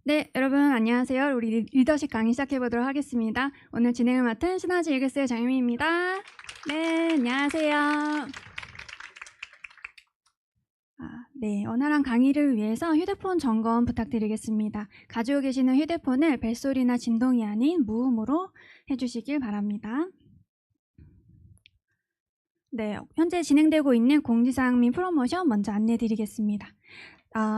네, 여러분 안녕하세요. 우리 리더십 강의 시작해 보도록 하겠습니다. 오늘 진행을 맡은 시너지 이글스의 장유미입니다. 네, 안녕하세요. 네, 원활한 강의를 위해서 휴대폰 점검 부탁드리겠습니다. 가지고 계시는 휴대폰을 벨소리나 진동이 아닌 무음으로 해주시길 바랍니다. 네, 현재 진행되고 있는 공지사항 및 프로모션 먼저 안내드리겠습니다.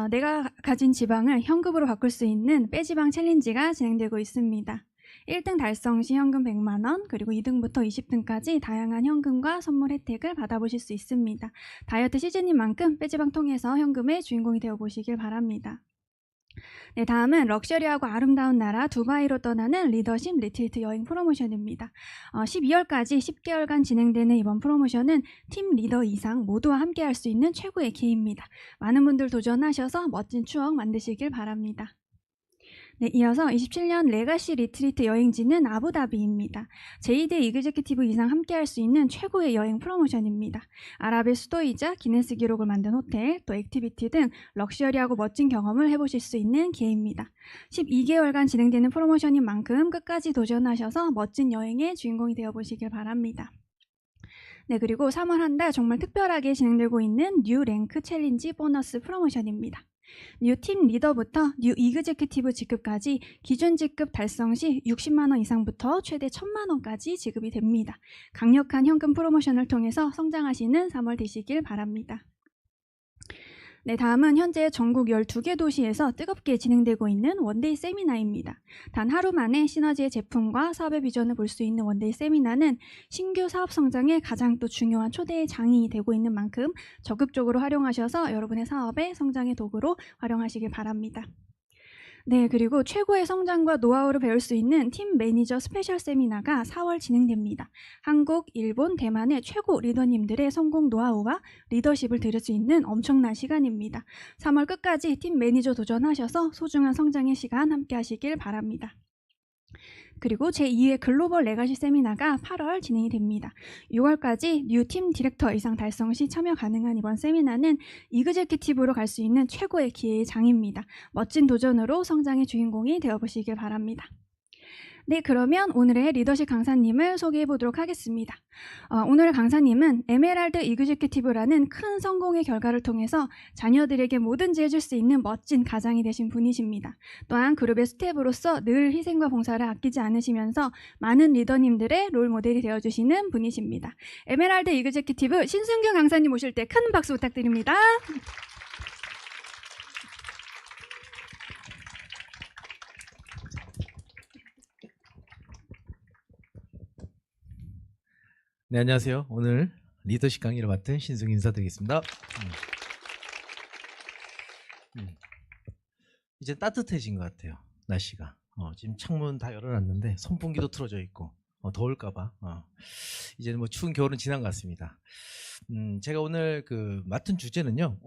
내가 가진 지방을 현금으로 바꿀 수 있는 빼지방 챌린지가 진행되고 있습니다. 1등 달성 시 현금 100만원, 그리고 2등부터 20등까지 다양한 현금과 선물 혜택을 받아보실 수 있습니다. 다이어트 시즌인 만큼 빼지방 통해서 현금의 주인공이 되어보시길 바랍니다. 네, 다음은 럭셔리하고 아름다운 나라 두바이로 떠나는 리더십 리트리트 여행 프로모션입니다. 12월까지 10개월간 진행되는 이번 프로모션은 팀 리더 이상 모두와 함께 할 수 있는 최고의 기회입니다. 많은 분들 도전하셔서 멋진 추억 만드시길 바랍니다. 네, 이어서 27년 레가시 리트리트 여행지는 아부다비입니다. 제이드 이그제큐티브 이상 함께 할 수 있는 최고의 여행 프로모션입니다. 아랍의 수도이자 기네스 기록을 만든 호텔, 또 액티비티 등 럭셔리하고 멋진 경험을 해보실 수 있는 기회입니다. 12개월간 진행되는 프로모션인 만큼 끝까지 도전하셔서 멋진 여행의 주인공이 되어보시길 바랍니다. 네, 그리고 3월 한 달 정말 특별하게 진행되고 있는 뉴 랭크 챌린지 보너스 프로모션입니다. 뉴 팀 리더부터 뉴 이그제큐티브 직급까지 기준 직급 달성 시 60만원 이상부터 최대 1000만원까지 지급이 됩니다. 강력한 현금 프로모션을 통해서 성장하시는 3월 되시길 바랍니다. 네, 다음은 현재 전국 12개 도시에서 뜨겁게 진행되고 있는 원데이 세미나입니다. 단 하루 만에 시너지의 제품과 사업의 비전을 볼 수 있는 원데이 세미나는 신규 사업 성장에 가장 또 중요한 초대의 장이 되고 있는 만큼 적극적으로 활용하셔서 여러분의 사업의 성장의 도구로 활용하시길 바랍니다. 네, 그리고 최고의 성장과 노하우를 배울 수 있는 팀 매니저 스페셜 세미나가 4월 진행됩니다. 한국, 일본, 대만의 최고 리더님들의 성공 노하우와 리더십을 들을 수 있는 엄청난 시간입니다. 3월 끝까지 팀 매니저 도전하셔서 소중한 성장의 시간 함께 하시길 바랍니다. 그리고 제2회 글로벌 레가시 세미나가 8월 진행이 됩니다. 6월까지 뉴 팀 디렉터 이상 달성 시 참여 가능한 이번 세미나는 이그제큐티브로 갈 수 있는 최고의 기회의 장입니다. 멋진 도전으로 성장의 주인공이 되어보시길 바랍니다. 네, 그러면 오늘의 리더십 강사님을 소개해 보도록 하겠습니다. 오늘 강사님은 에메랄드 이그제큐티브라는 큰 성공의 결과를 통해서 자녀들에게 뭐든지 해줄 수 있는 멋진 가장이 되신 분이십니다. 또한 그룹의 스텝으로서 늘 희생과 봉사를 아끼지 않으시면서 많은 리더님들의 롤 모델이 되어주시는 분이십니다. 에메랄드 이그제큐티브 신승규 강사님 오실 때 큰 박수 부탁드립니다. 네, 안녕하세요. 오늘 리더십 강의를 맡은 신승 인사드리겠습니다. 이제 따뜻해진 것 같아요. 날씨가. 지금 창문 다 열어놨는데 선풍기도 틀어져 있고 더울까봐 이제는 뭐 추운 겨울은 지난 것 같습니다. 제가 오늘 그 맡은 주제는요.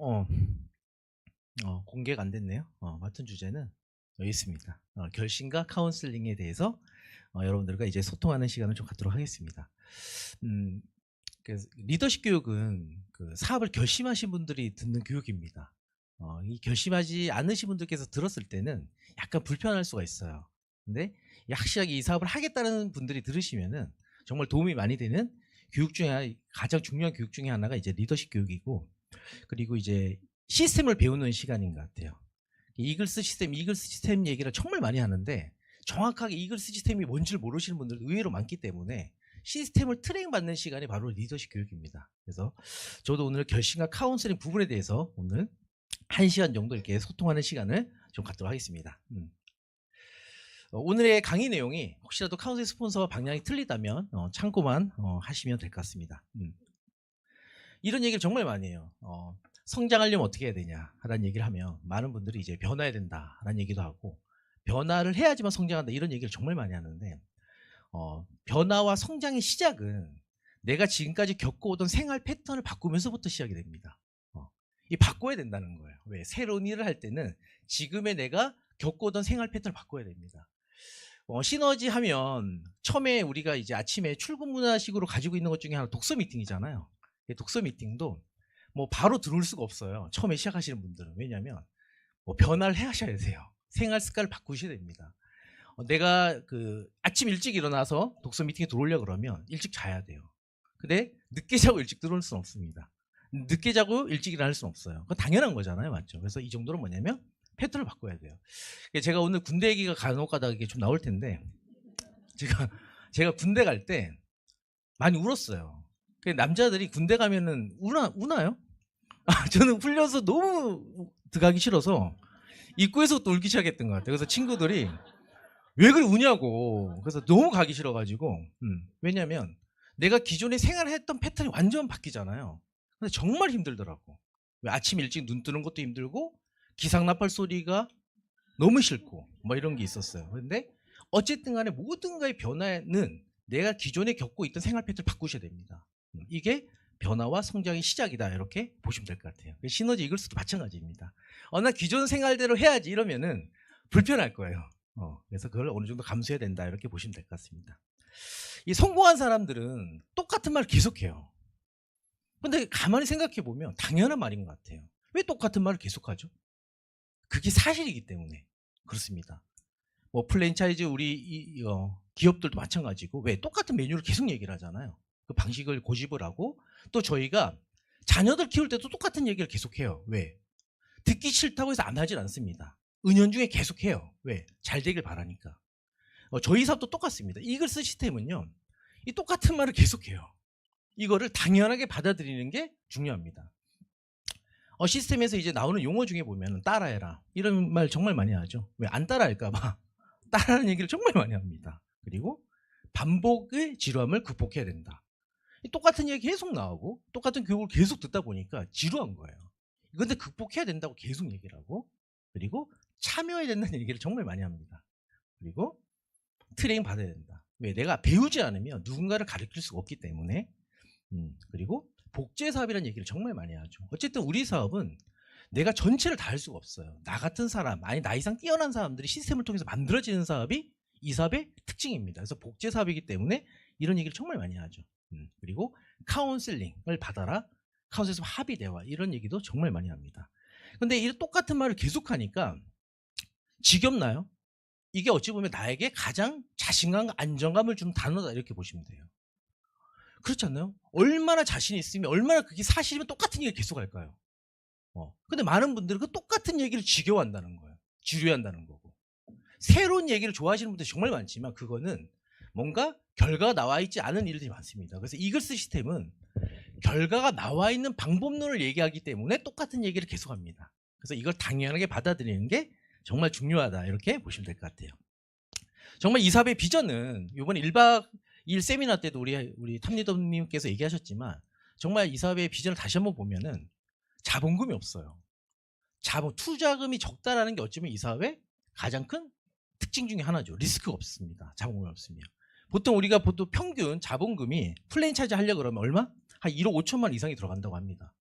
공개가 안 됐네요. 맡은 주제는 여기 있습니다. 결심과 카운슬링에 대해서 여러분들과 이제 소통하는 시간을 좀 갖도록 하겠습니다. 리더십 교육은 그 사업을 결심하신 분들이 듣는 교육입니다. 이 결심하지 않으신 분들께서 들었을 때는 약간 불편할 수가 있어요. 근데 확실하게 이 사업을 하겠다는 분들이 들으시면은 정말 도움이 많이 되는 교육 중에 가장 중요한 교육 중에 하나가 이제 리더십 교육이고, 그리고 이제 시스템을 배우는 시간인 것 같아요. 이글스 시스템 얘기를 정말 많이 하는데 정확하게 이글스 시스템이 뭔지를 모르시는 분들도 의외로 많기 때문에 시스템을 트레이닝 받는 시간이 바로 리더십 교육입니다. 그래서 저도 오늘 결심과 카운슬링 부분에 대해서 오늘 1시간 정도 이렇게 소통하는 시간을 좀 갖도록 하겠습니다. 오늘의 강의 내용이 혹시라도 카운슬링 스폰서와 방향이 틀리다면 참고만 하시면 될 것 같습니다. 이런 얘기를 정말 많이 해요. 성장하려면 어떻게 해야 되냐라는 얘기를 하면 많은 분들이 이제 변화해야 된다라는 얘기도 하고 변화를 해야지만 성장한다 이런 얘기를 정말 많이 하는데 변화와 성장의 시작은 내가 지금까지 겪어오던 생활 패턴을 바꾸면서부터 시작이 됩니다. 이 바꿔야 된다는 거예요. 왜? 새로운 일을 할 때는 지금의 내가 겪어오던 생활 패턴을 바꿔야 됩니다. 시너지 하면 처음에 우리가 이제 아침에 출근 문화식으로 가지고 있는 것 중에 하나 독서 미팅이잖아요. 독서 미팅도 뭐 바로 들어올 수가 없어요. 처음에 시작하시는 분들은. 왜냐하면 변화를 하셔야 돼요. 생활 습관을 바꾸셔야 됩니다. 내가 아침 일찍 일어나서 독서 미팅에 들어오려고 그러면 일찍 자야 돼요. 근데 늦게 자고 일찍 들어올 수는 없습니다. 늦게 자고 일찍 일어날 수는 없어요. 그건 당연한 거잖아요. 맞죠? 그래서 이 정도는 뭐냐면 패턴을 바꿔야 돼요. 제가 오늘 군대 얘기가 간혹 가다가 이게 좀 나올 텐데 제가 군대 갈 때 많이 울었어요. 남자들이 군대 가면은 우나요? 저는 훈련소 너무 들어가기 싫어서 입구에서 또 울기 시작했던 것 같아요. 그래서 친구들이 왜 그리 우냐고. 그래서 너무 가기 싫어가지고 왜냐면 내가 기존에 생활했던 패턴이 완전 바뀌잖아요. 근데 정말 힘들더라고. 아침 일찍 눈 뜨는 것도 힘들고 기상나팔 소리가 너무 싫고 뭐 이런 게 있었어요. 그런데 어쨌든 간에 모든 거의 변화는 내가 기존에 겪고 있던 생활 패턴을 바꾸셔야 됩니다. 이게 변화와 성장의 시작이다 이렇게 보시면 될 것 같아요. 시너지 이글스도 마찬가지입니다. 나 기존 생활대로 해야지 이러면은 불편할 거예요. 그래서 그걸 어느 정도 감수해야 된다 이렇게 보시면 될 것 같습니다. 이 성공한 사람들은 똑같은 말을 계속해요. 근데 가만히 생각해 보면 당연한 말인 것 같아요. 왜 똑같은 말을 계속하죠? 그게 사실이기 때문에 그렇습니다. 뭐 프랜차이즈 우리 기업들도 마찬가지고 왜 똑같은 메뉴를 계속 얘기를 하잖아요. 그 방식을 고집을 하고 또 저희가 자녀들 키울 때도 똑같은 얘기를 계속해요. 왜? 듣기 싫다고 해서 안 하질 않습니다. 은연중에 계속해요. 왜? 잘 되길 바라니까. 저희 사업도 똑같습니다. 이글스 시스템은요. 이 똑같은 말을 계속해요. 이거를 당연하게 받아들이는 게 중요합니다. 시스템에서 이제 나오는 용어 중에 보면 따라해라 이런 말 정말 많이 하죠. 왜? 안 따라할까 봐 따라하는 얘기를 정말 많이 합니다. 그리고 반복의 지루함을 극복해야 된다. 똑같은 얘기 계속 나오고 똑같은 교육을 계속 듣다 보니까 지루한 거예요. 그런데 극복해야 된다고 계속 얘기를 하고 그리고 참여해야 된다는 얘기를 정말 많이 합니다. 그리고 트레이닝 받아야 된다. 왜? 내가 배우지 않으면 누군가를 가르칠 수가 없기 때문에 그리고 복제 사업이라는 얘기를 정말 많이 하죠. 어쨌든 우리 사업은 내가 전체를 다 할 수가 없어요. 나 같은 사람, 아니 나 이상 뛰어난 사람들이 시스템을 통해서 만들어지는 사업이 이 사업의 특징입니다. 그래서 복제 사업이기 때문에 이런 얘기를 정말 많이 하죠. 그리고 카운슬링을 받아라, 카운슬에서 합의 대화 이런 얘기도 정말 많이 합니다. 근데 이 똑같은 말을 계속하니까 지겹나요? 이게 어찌 보면 나에게 가장 자신감과 안정감을 주는 단어다 이렇게 보시면 돼요. 그렇지 않나요? 얼마나 자신이 있으면 얼마나 그게 사실이면 똑같은 얘기를 계속 할까요? 근데 많은 분들은 그 똑같은 얘기를 지겨워한다는 거예요. 지루해한다는 거고. 새로운 얘기를 좋아하시는 분들이 정말 많지만 그거는 뭔가 결과가 나와 있지 않은 일들이 많습니다. 그래서 이글스 시스템은 결과가 나와 있는 방법론을 얘기하기 때문에 똑같은 얘기를 계속합니다. 그래서 이걸 당연하게 받아들이는 게 정말 중요하다 이렇게 보시면 될 것 같아요. 정말 이 사업의 비전은 이번에 1박 2일 세미나 때도 우리 탑리더님께서 얘기하셨지만 정말 이 사업의 비전을 다시 한번 보면은 자본금이 없어요. 투자금이 적다라는 게 어쩌면 이 사업의 가장 큰 특징 중에 하나죠. 리스크가 없습니다. 자본금이 없으면. 보통 평균 자본금이 프랜차이즈 하려고 그러면 얼마? 한 1억 5천만 이상이 들어간다고 합니다.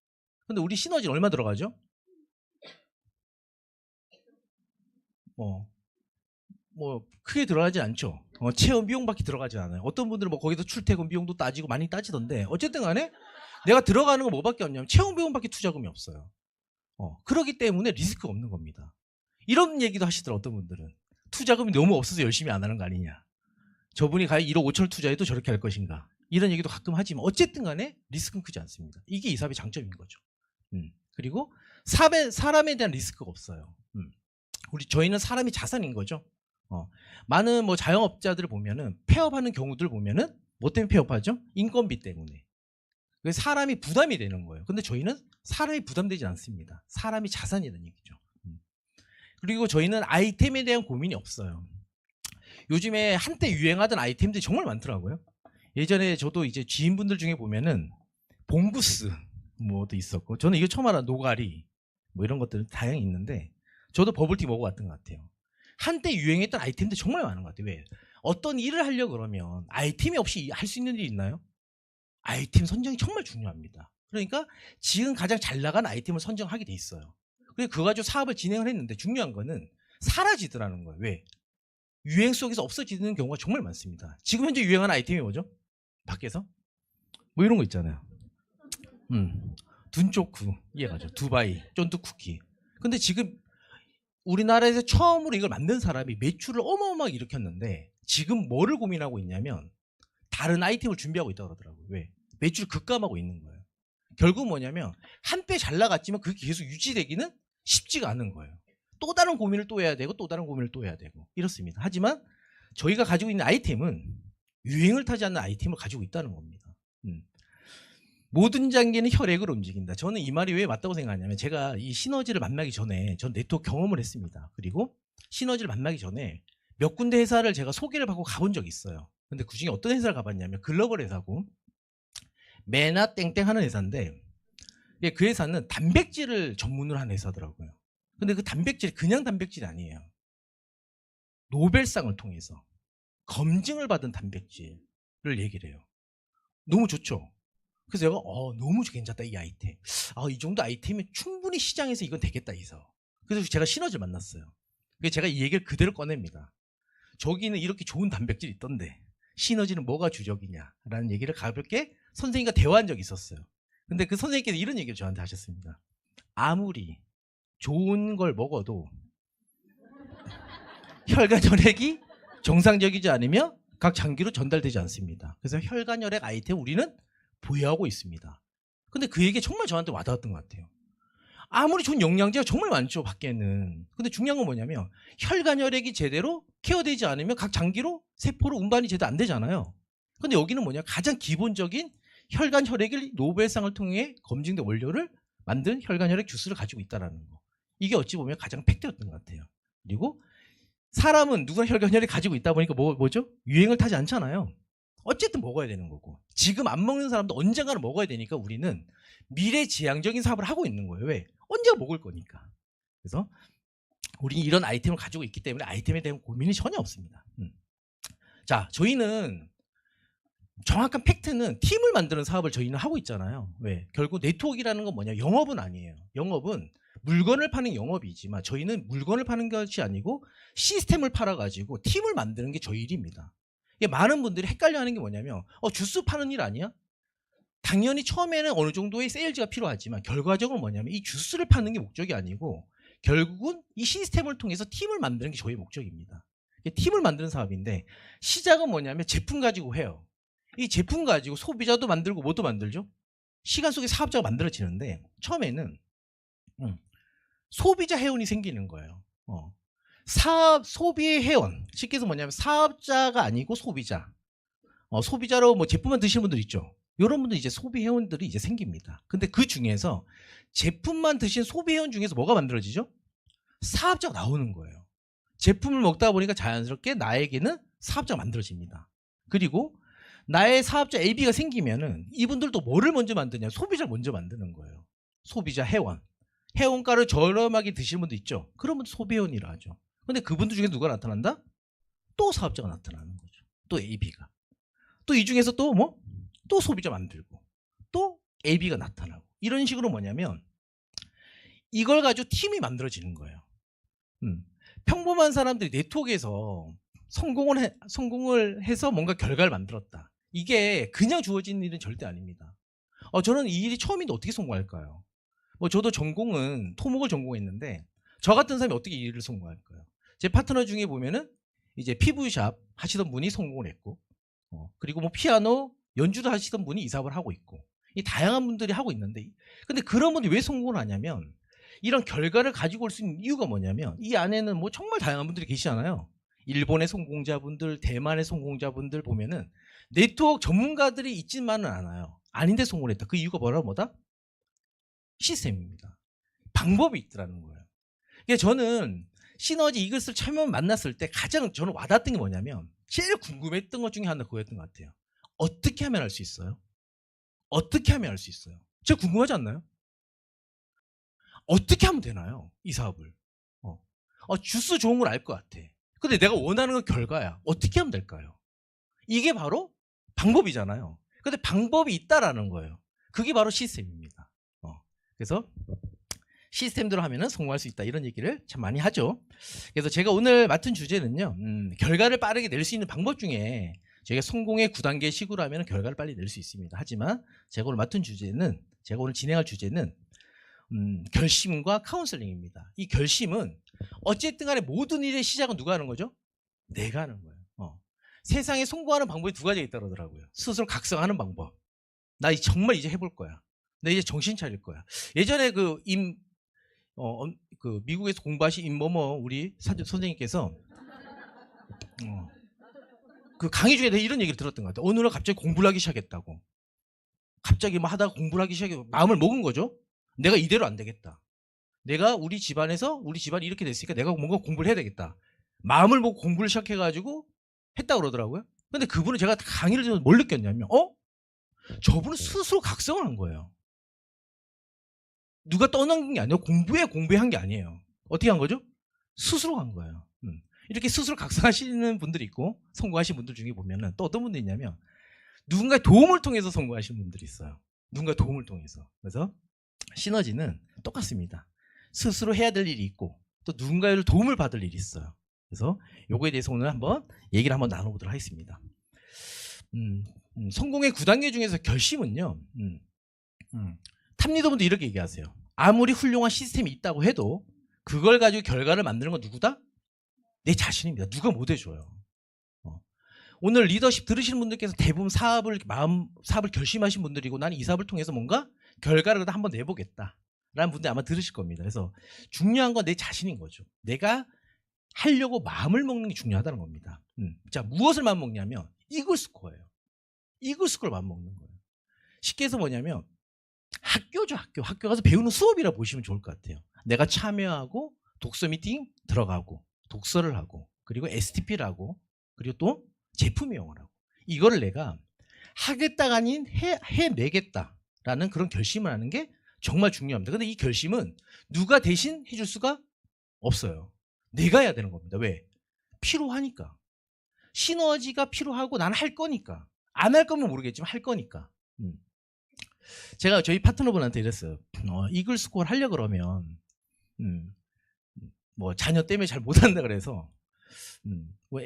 근데 우리 시너지는 얼마 들어가죠? 크게 들어가지 않죠. 체험 비용밖에 들어가지 않아요. 어떤 분들은 뭐 거기서 출퇴근 비용도 따지고 많이 따지던데 어쨌든 간에 내가 들어가는 건 뭐밖에 없냐면 체험 비용밖에 투자금이 없어요. 그렇기 때문에 리스크가 없는 겁니다. 이런 얘기도 하시더라고요. 어떤 분들은 투자금이 너무 없어서 열심히 안 하는 거 아니냐. 저분이 과연 1억 5천을 투자해도 저렇게 할 것인가. 이런 얘기도 가끔 하지만 어쨌든 간에 리스크는 크지 않습니다. 이게 이 사업의 장점인 거죠. 그리고 사람에 대한 리스크가 없어요. 저희는 사람이 자산인 거죠. 많은 뭐 자영업자들을 보면은 폐업하는 경우들 보면은 뭐 때문에 폐업하죠? 인건비 때문에. 그래서 사람이 부담이 되는 거예요. 근데 저희는 사람이 부담되지 않습니다. 사람이 자산이라는 얘기죠. 그리고 저희는 아이템에 대한 고민이 없어요. 요즘에 한때 유행하던 아이템들이 정말 많더라고요. 예전에 저도 이제 지인분들 중에 보면은 봉구스 뭐도 있었고, 저는 이거 처음 알아. 노가리 뭐 이런 것들은 다양히 있는데, 저도 버블티 먹어봤던 것 같아요. 한때 유행했던 아이템들 정말 많은 것 같아요. 왜? 어떤 일을 하려고 그러면 아이템이 없이 할 수 있는 일이 있나요? 아이템 선정이 정말 중요합니다. 그러니까 지금 가장 잘 나가는 아이템을 선정하게 돼 있어요. 그래서 그거 가지고 사업을 진행을 했는데, 중요한 거는 사라지더라는 거예요. 왜? 유행 속에서 없어지는 경우가 정말 많습니다. 지금 현재 유행하는 아이템이 뭐죠? 밖에서? 뭐 이런 거 있잖아요. 둔초쿠, 이해가죠? 두바이 쫀득 쿠키. 근데 지금 우리나라에서 처음으로 이걸 만든 사람이 매출을 어마어마하게 일으켰는데, 지금 뭐를 고민하고 있냐면 다른 아이템을 준비하고 있다고 그러더라고요. 왜? 매출 급감하고 있는 거예요. 결국 뭐냐면 한때 잘 나갔지만 그게 계속 유지되기는 쉽지가 않은 거예요. 또 다른 고민을 또 해야 되고 또 다른 고민을 또 해야 되고 이렇습니다. 하지만 저희가 가지고 있는 아이템은 유행을 타지 않는 아이템을 가지고 있다는 겁니다. 모든 장기는 혈액을 움직인다. 저는 이 말이 왜 맞다고 생각하냐면, 제가 이 시너지를 만나기 전에 전 네트워크 경험을 했습니다. 그리고 시너지를 만나기 전에 몇 군데 회사를 제가 소개를 받고 가본 적이 있어요. 근데 그중에 어떤 회사를 가봤냐면 글로벌 회사고, 메나 땡땡 하는 회사인데, 그 회사는 단백질을 전문으로 하는 회사더라고요. 근데 그 단백질이 그냥 단백질이 아니에요. 노벨상을 통해서 검증을 받은 단백질을 얘기를 해요. 너무 좋죠. 그래서 제가 너무 괜찮다 이 아이템. 이 정도 아이템이 충분히 시장에서 이건 되겠다 해서. 그래서 제가 시너지를 만났어요. 그래서 제가 이 얘기를 그대로 꺼냅니다. 저기는 이렇게 좋은 단백질이 있던데 시너지는 뭐가 주적이냐라는 얘기를 가볍게 선생님과 대화한 적이 있었어요. 근데 그 선생님께서 이런 얘기를 저한테 하셨습니다. 아무리 좋은 걸 먹어도 혈관 혈액이 정상적이지 않으며 각 장기로 전달되지 않습니다. 그래서 혈관 혈액 아이템 우리는 보유하고 있습니다. 근데 그 얘기 정말 저한테 와닿았던 것 같아요. 아무리 좋은 영양제가 정말 많죠, 밖에는. 근데 중요한 건 뭐냐면 혈관 혈액이 제대로 케어되지 않으면 각 장기로 세포로 운반이 제대로 안 되잖아요. 근데 여기는 뭐냐, 가장 기본적인 혈관 혈액을 노벨상을 통해 검증된 원료를 만든 혈관 혈액 주스를 가지고 있다는 거. 이게 어찌 보면 가장 팩트였던 것 같아요. 그리고 사람은 누구나 혈관 혈액 가지고 있다 보니까 뭐죠? 유행을 타지 않잖아요. 어쨌든 먹어야 되는 거고, 지금 안 먹는 사람도 언젠가는 먹어야 되니까 우리는 미래지향적인 사업을 하고 있는 거예요. 왜? 언제가 먹을 거니까. 그래서 우리는 이런 아이템을 가지고 있기 때문에 아이템에 대한 고민이 전혀 없습니다. 자, 저희는 정확한 팩트는 팀을 만드는 사업을 저희는 하고 있잖아요. 왜? 결국 네트워크라는 건 뭐냐? 영업은 아니에요. 영업은 물건을 파는 영업이지만 저희는 물건을 파는 것이 아니고 시스템을 팔아가지고 팀을 만드는 게 저희 일입니다. 많은 분들이 헷갈려하는 게 뭐냐면 주스 파는 일 아니야? 당연히 처음에는 어느 정도의 세일즈가 필요하지만 결과적으로 뭐냐면 이 주스를 파는 게 목적이 아니고 결국은 이 시스템을 통해서 팀을 만드는 게 저희 목적입니다. 팀을 만드는 사업인데, 시작은 뭐냐면 제품 가지고 해요. 이 제품 가지고 소비자도 만들고 뭐도 만들죠. 시간 속에 사업자가 만들어지는데 처음에는 소비자 회원이 생기는 거예요. 소비의 회원, 쉽게 해서 뭐냐면 사업자가 아니고 소비자. 소비자로 뭐 제품만 드시는 분들 있죠. 이런 분들 이제 소비 회원들이 이제 생깁니다. 근데 그 중에서 제품만 드신 소비 회원 중에서 뭐가 만들어지죠? 사업자가 나오는 거예요. 제품을 먹다 보니까 자연스럽게 나에게는 사업자가 만들어집니다. 그리고 나의 사업자 AB가 생기면은 이분들도 뭐를 먼저 만드냐? 소비자를 먼저 만드는 거예요. 소비자 회원. 회원가를 저렴하게 드시는 분도 있죠. 그런 분들 소비회원이라 하죠. 근데 그분들 중에 누가 나타난다? 또 사업자가 나타나는 거죠. 또 AB가. 또 이 중에서 또 뭐? 또 소비자 만들고. 또 AB가 나타나고. 이런 식으로 뭐냐면 이걸 가지고 팀이 만들어지는 거예요. 평범한 사람들이 네트워크에서 성공을 해서 뭔가 결과를 만들었다. 이게 그냥 주어진 일은 절대 아닙니다. 저는 이 일이 처음인데 어떻게 성공할까요? 저도 전공은 토목을 전공했는데 저 같은 사람이 어떻게 이 일을 성공할까요? 제 파트너 중에 보면은 이제 피부샵 하시던 분이 성공을 했고, 그리고 뭐 피아노 연주를 하시던 분이 이 사업을 하고 있고, 이 다양한 분들이 하고 있는데, 근데 그런 분들이 왜 성공을 하냐면 이런 결과를 가지고 올 수 있는 이유가 뭐냐면 이 안에는 뭐 정말 다양한 분들이 계시잖아요. 일본의 성공자분들, 대만의 성공자분들 보면은 네트워크 전문가들이 있지만은 않아요. 아닌데 성공을 했다. 그 이유가 뭐다? 시스템입니다. 방법이 있더라는 거예요. 그러니까 저는 시너지 이글스를 처음 만났을 때 가장 저는 와닿았던 게 뭐냐면 제일 궁금했던 것 중에 하나가 그거였던 것 같아요. 어떻게 하면 할 수 있어요? 어떻게 하면 할 수 있어요? 제가 궁금하지 않나요? 어떻게 하면 되나요? 이 사업을. 주스 좋은 걸 알 것 같아. 근데 내가 원하는 건 결과야. 어떻게 하면 될까요? 이게 바로 방법이잖아요. 근데 방법이 있다라는 거예요. 그게 바로 시스템입니다. 그래서 시스템대로 하면은 성공할 수 있다 이런 얘기를 참 많이 하죠. 그래서 제가 오늘 맡은 주제는요. 결과를 빠르게 낼 수 있는 방법 중에 저희가 성공의 9단계 식으로 하면 결과를 빨리 낼 수 있습니다. 하지만 제가 오늘 진행할 주제는 결심과 카운슬링입니다. 이 결심은 어쨌든 간에 모든 일의 시작은 누가 하는 거죠? 내가 하는 거예요. 세상에 성공하는 방법이 두 가지가 있다고 하더라고요. 스스로 각성하는 방법. 나 정말 이제 해볼 거야. 나 이제 정신 차릴 거야. 예전에 미국에서 공부하신 임머머 우리 선생님께서 그 강의 중에 이런 얘기를 들었던 것 같아요. 어느 날 갑자기 공부를 하기 시작했다고. 갑자기 막 하다가 공부를 하기 시작해 마음을 먹은 거죠. 내가 이대로 안 되겠다. 내가 우리 집안이 이렇게 됐으니까 내가 뭔가 공부를 해야 되겠다. 마음을 먹고 공부를 시작해가지고 했다고 그러더라고요. 근데 그분은 제가 강의를 들으면서 뭘 느꼈냐면 저분은 스스로 각성을 한 거예요. 누가 떠넘긴 게 아니에요. 공부에 한 게 아니에요. 어떻게 한 거죠? 스스로 한 거예요. 이렇게 스스로 각성하시는 분들이 있고 성공하신 분들 중에 보면은 또 어떤 분들이 있냐면 누군가의 도움을 통해서 성공하시는 분들이 있어요. 누군가의 도움을 통해서. 그래서 시너지는 똑같습니다. 스스로 해야 될 일이 있고 또 누군가의 도움을 받을 일이 있어요. 그래서 요거에 대해서 오늘 얘기를 한번 나눠보도록 하겠습니다. 성공의 9단계 중에서 결심은요. 탑리더분도 이렇게 얘기하세요. 아무리 훌륭한 시스템이 있다고 해도 그걸 가지고 결과를 만드는 건 누구다? 내 자신입니다. 누가 못 해줘요. 오늘 리더십 들으시는 분들께서 대부분 사업을 결심하신 분들이고 나는 이 사업을 통해서 뭔가 결과를 한번 내보겠다 라는 분들 아마 들으실 겁니다. 그래서 중요한 건 내 자신인 거죠. 내가 하려고 마음을 먹는 게 중요하다는 겁니다. 자, 무엇을 마음 먹냐면 이글스코어예요. 이글스코어를 마음 먹는 거예요. 쉽게 해서 뭐냐면 학교죠. 학교 가서 배우는 수업이라 보시면 좋을 것 같아요. 내가 참여하고 독서 미팅 들어가고 독서를 하고 그리고 STP를 하고 그리고 또 제품 이용을 하고 이거를 내가 하겠다가 아닌 해내겠다라는 그런 결심을 하는 게 정말 중요합니다. 근데 이 결심은 누가 대신 해줄 수가 없어요. 내가 해야 되는 겁니다. 왜? 필요하니까. 시너지가 필요하고 나는 할 거니까. 안 할 거면 모르겠지만 할 거니까. 제가 저희 파트너분한테 이랬어요. 이글 스코어를 하려고 그러면 뭐 자녀 때문에 잘 못한다 그래서 뭐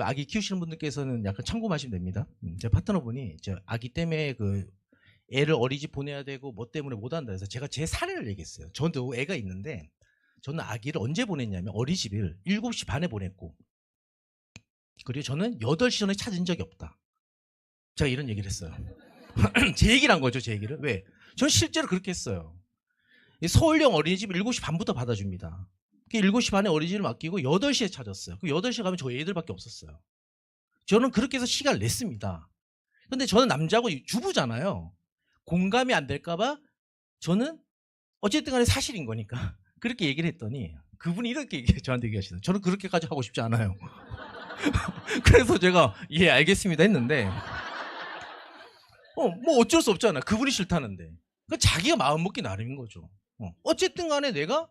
아기 키우시는 분들께서는 약간 참고하시면 됩니다. 제 파트너분이 아기 때문에 애를 어린이집 보내야 되고 뭐 때문에 못한다 해서 제가 제 사례를 얘기했어요. 저도 애가 있는데 저는 아기를 언제 보냈냐면 어린이집을 7시 반에 보냈고 그리고 저는 8시 전에 찾은 적이 없다. 제가 이런 얘기를 했어요. 제 얘기를 한 거죠. 제 얘기를. 왜? 전 실제로 그렇게 했어요. 서울형 어린이집 7시 반부터 받아줍니다. 7시 반에 어린이집을 맡기고 8시에 찾았어요. 그 8시에 가면 저희 애들밖에 없었어요. 저는 그렇게 해서 시간을 냈습니다. 근데 저는 남자고 주부잖아요. 공감이 안 될까 봐 저는 어쨌든 간에 사실인 거니까 그렇게 얘기를 했더니 그분이 이렇게 저한테 얘기하시더라고요. 저는 그렇게까지 하고 싶지 않아요. 그래서 제가 예 알겠습니다 했는데 뭐 어쩔 수 없잖아. 그분이 싫다는데. 그러니까 자기가 마음 먹기 나름인 거죠. 어쨌든 간에 내가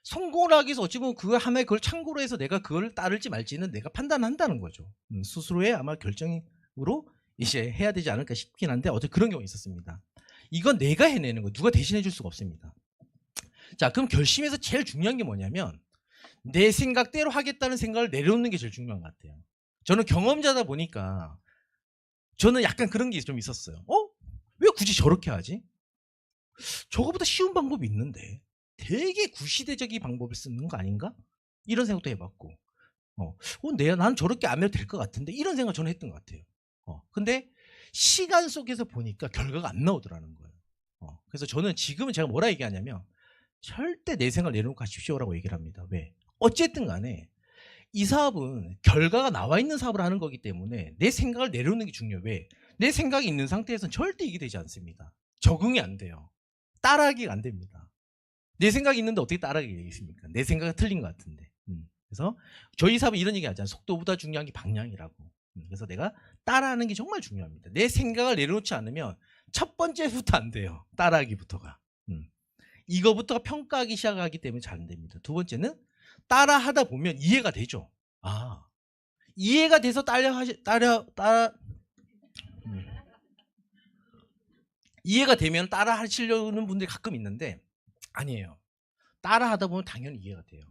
성공을 하기 위해서 어찌 보면 그걸 참고로 해서 내가 그걸 따를지 말지는 내가 판단한다는 거죠. 스스로의 아마 결정으로 이제 해야 되지 않을까 싶긴 한데 어제 그런 경우가 있었습니다. 이건 내가 해내는 거 누가 대신해 줄 수가 없습니다. 자, 그럼 결심에서 제일 중요한 게 뭐냐면 내 생각대로 하겠다는 생각을 내려놓는 게 제일 중요한 것 같아요. 저는 경험자다 보니까 저는 약간 그런 게 좀 있었어요. 왜 굳이 저렇게 하지? 저거보다 쉬운 방법이 있는데 되게 구시대적인 방법을 쓰는 거 아닌가? 이런 생각도 해봤고 난 저렇게 안 해도 될 것 같은데 이런 생각 저는 했던 것 같아요. 근데 시간 속에서 보니까 결과가 안 나오더라는 거예요. 그래서 저는 지금은 제가 뭐라 얘기하냐면 절대 내 생각을 내려놓고 하십시오라고 얘기를 합니다. 왜? 어쨌든 간에 이 사업은 결과가 나와 있는 사업을 하는 거기 때문에 내 생각을 내려놓는 게 중요해요. 왜? 내 생각이 있는 상태에서는 절대 이게 되지 않습니다. 적응이 안 돼요. 따라하기가 안 됩니다. 내 생각이 있는데 어떻게 따라하게 되겠습니까? 내 생각이 틀린 것 같은데. 그래서 저희 사업은 이런 얘기 하잖아요. 속도보다 중요한 게 방향이라고. 그래서 내가 따라하는 게 정말 중요합니다. 내 생각을 내려놓지 않으면 첫 번째부터 안 돼요. 따라하기부터가. 이거부터가 평가하기 시작하기 때문에 잘 안 됩니다. 두 번째는 따라하다 보면 이해가 되죠. 아, 이해가 돼서 이해가 되면 따라 하시려는 분들이 가끔 있는데 아니에요. 따라 하다 보면 당연히 이해가 돼요.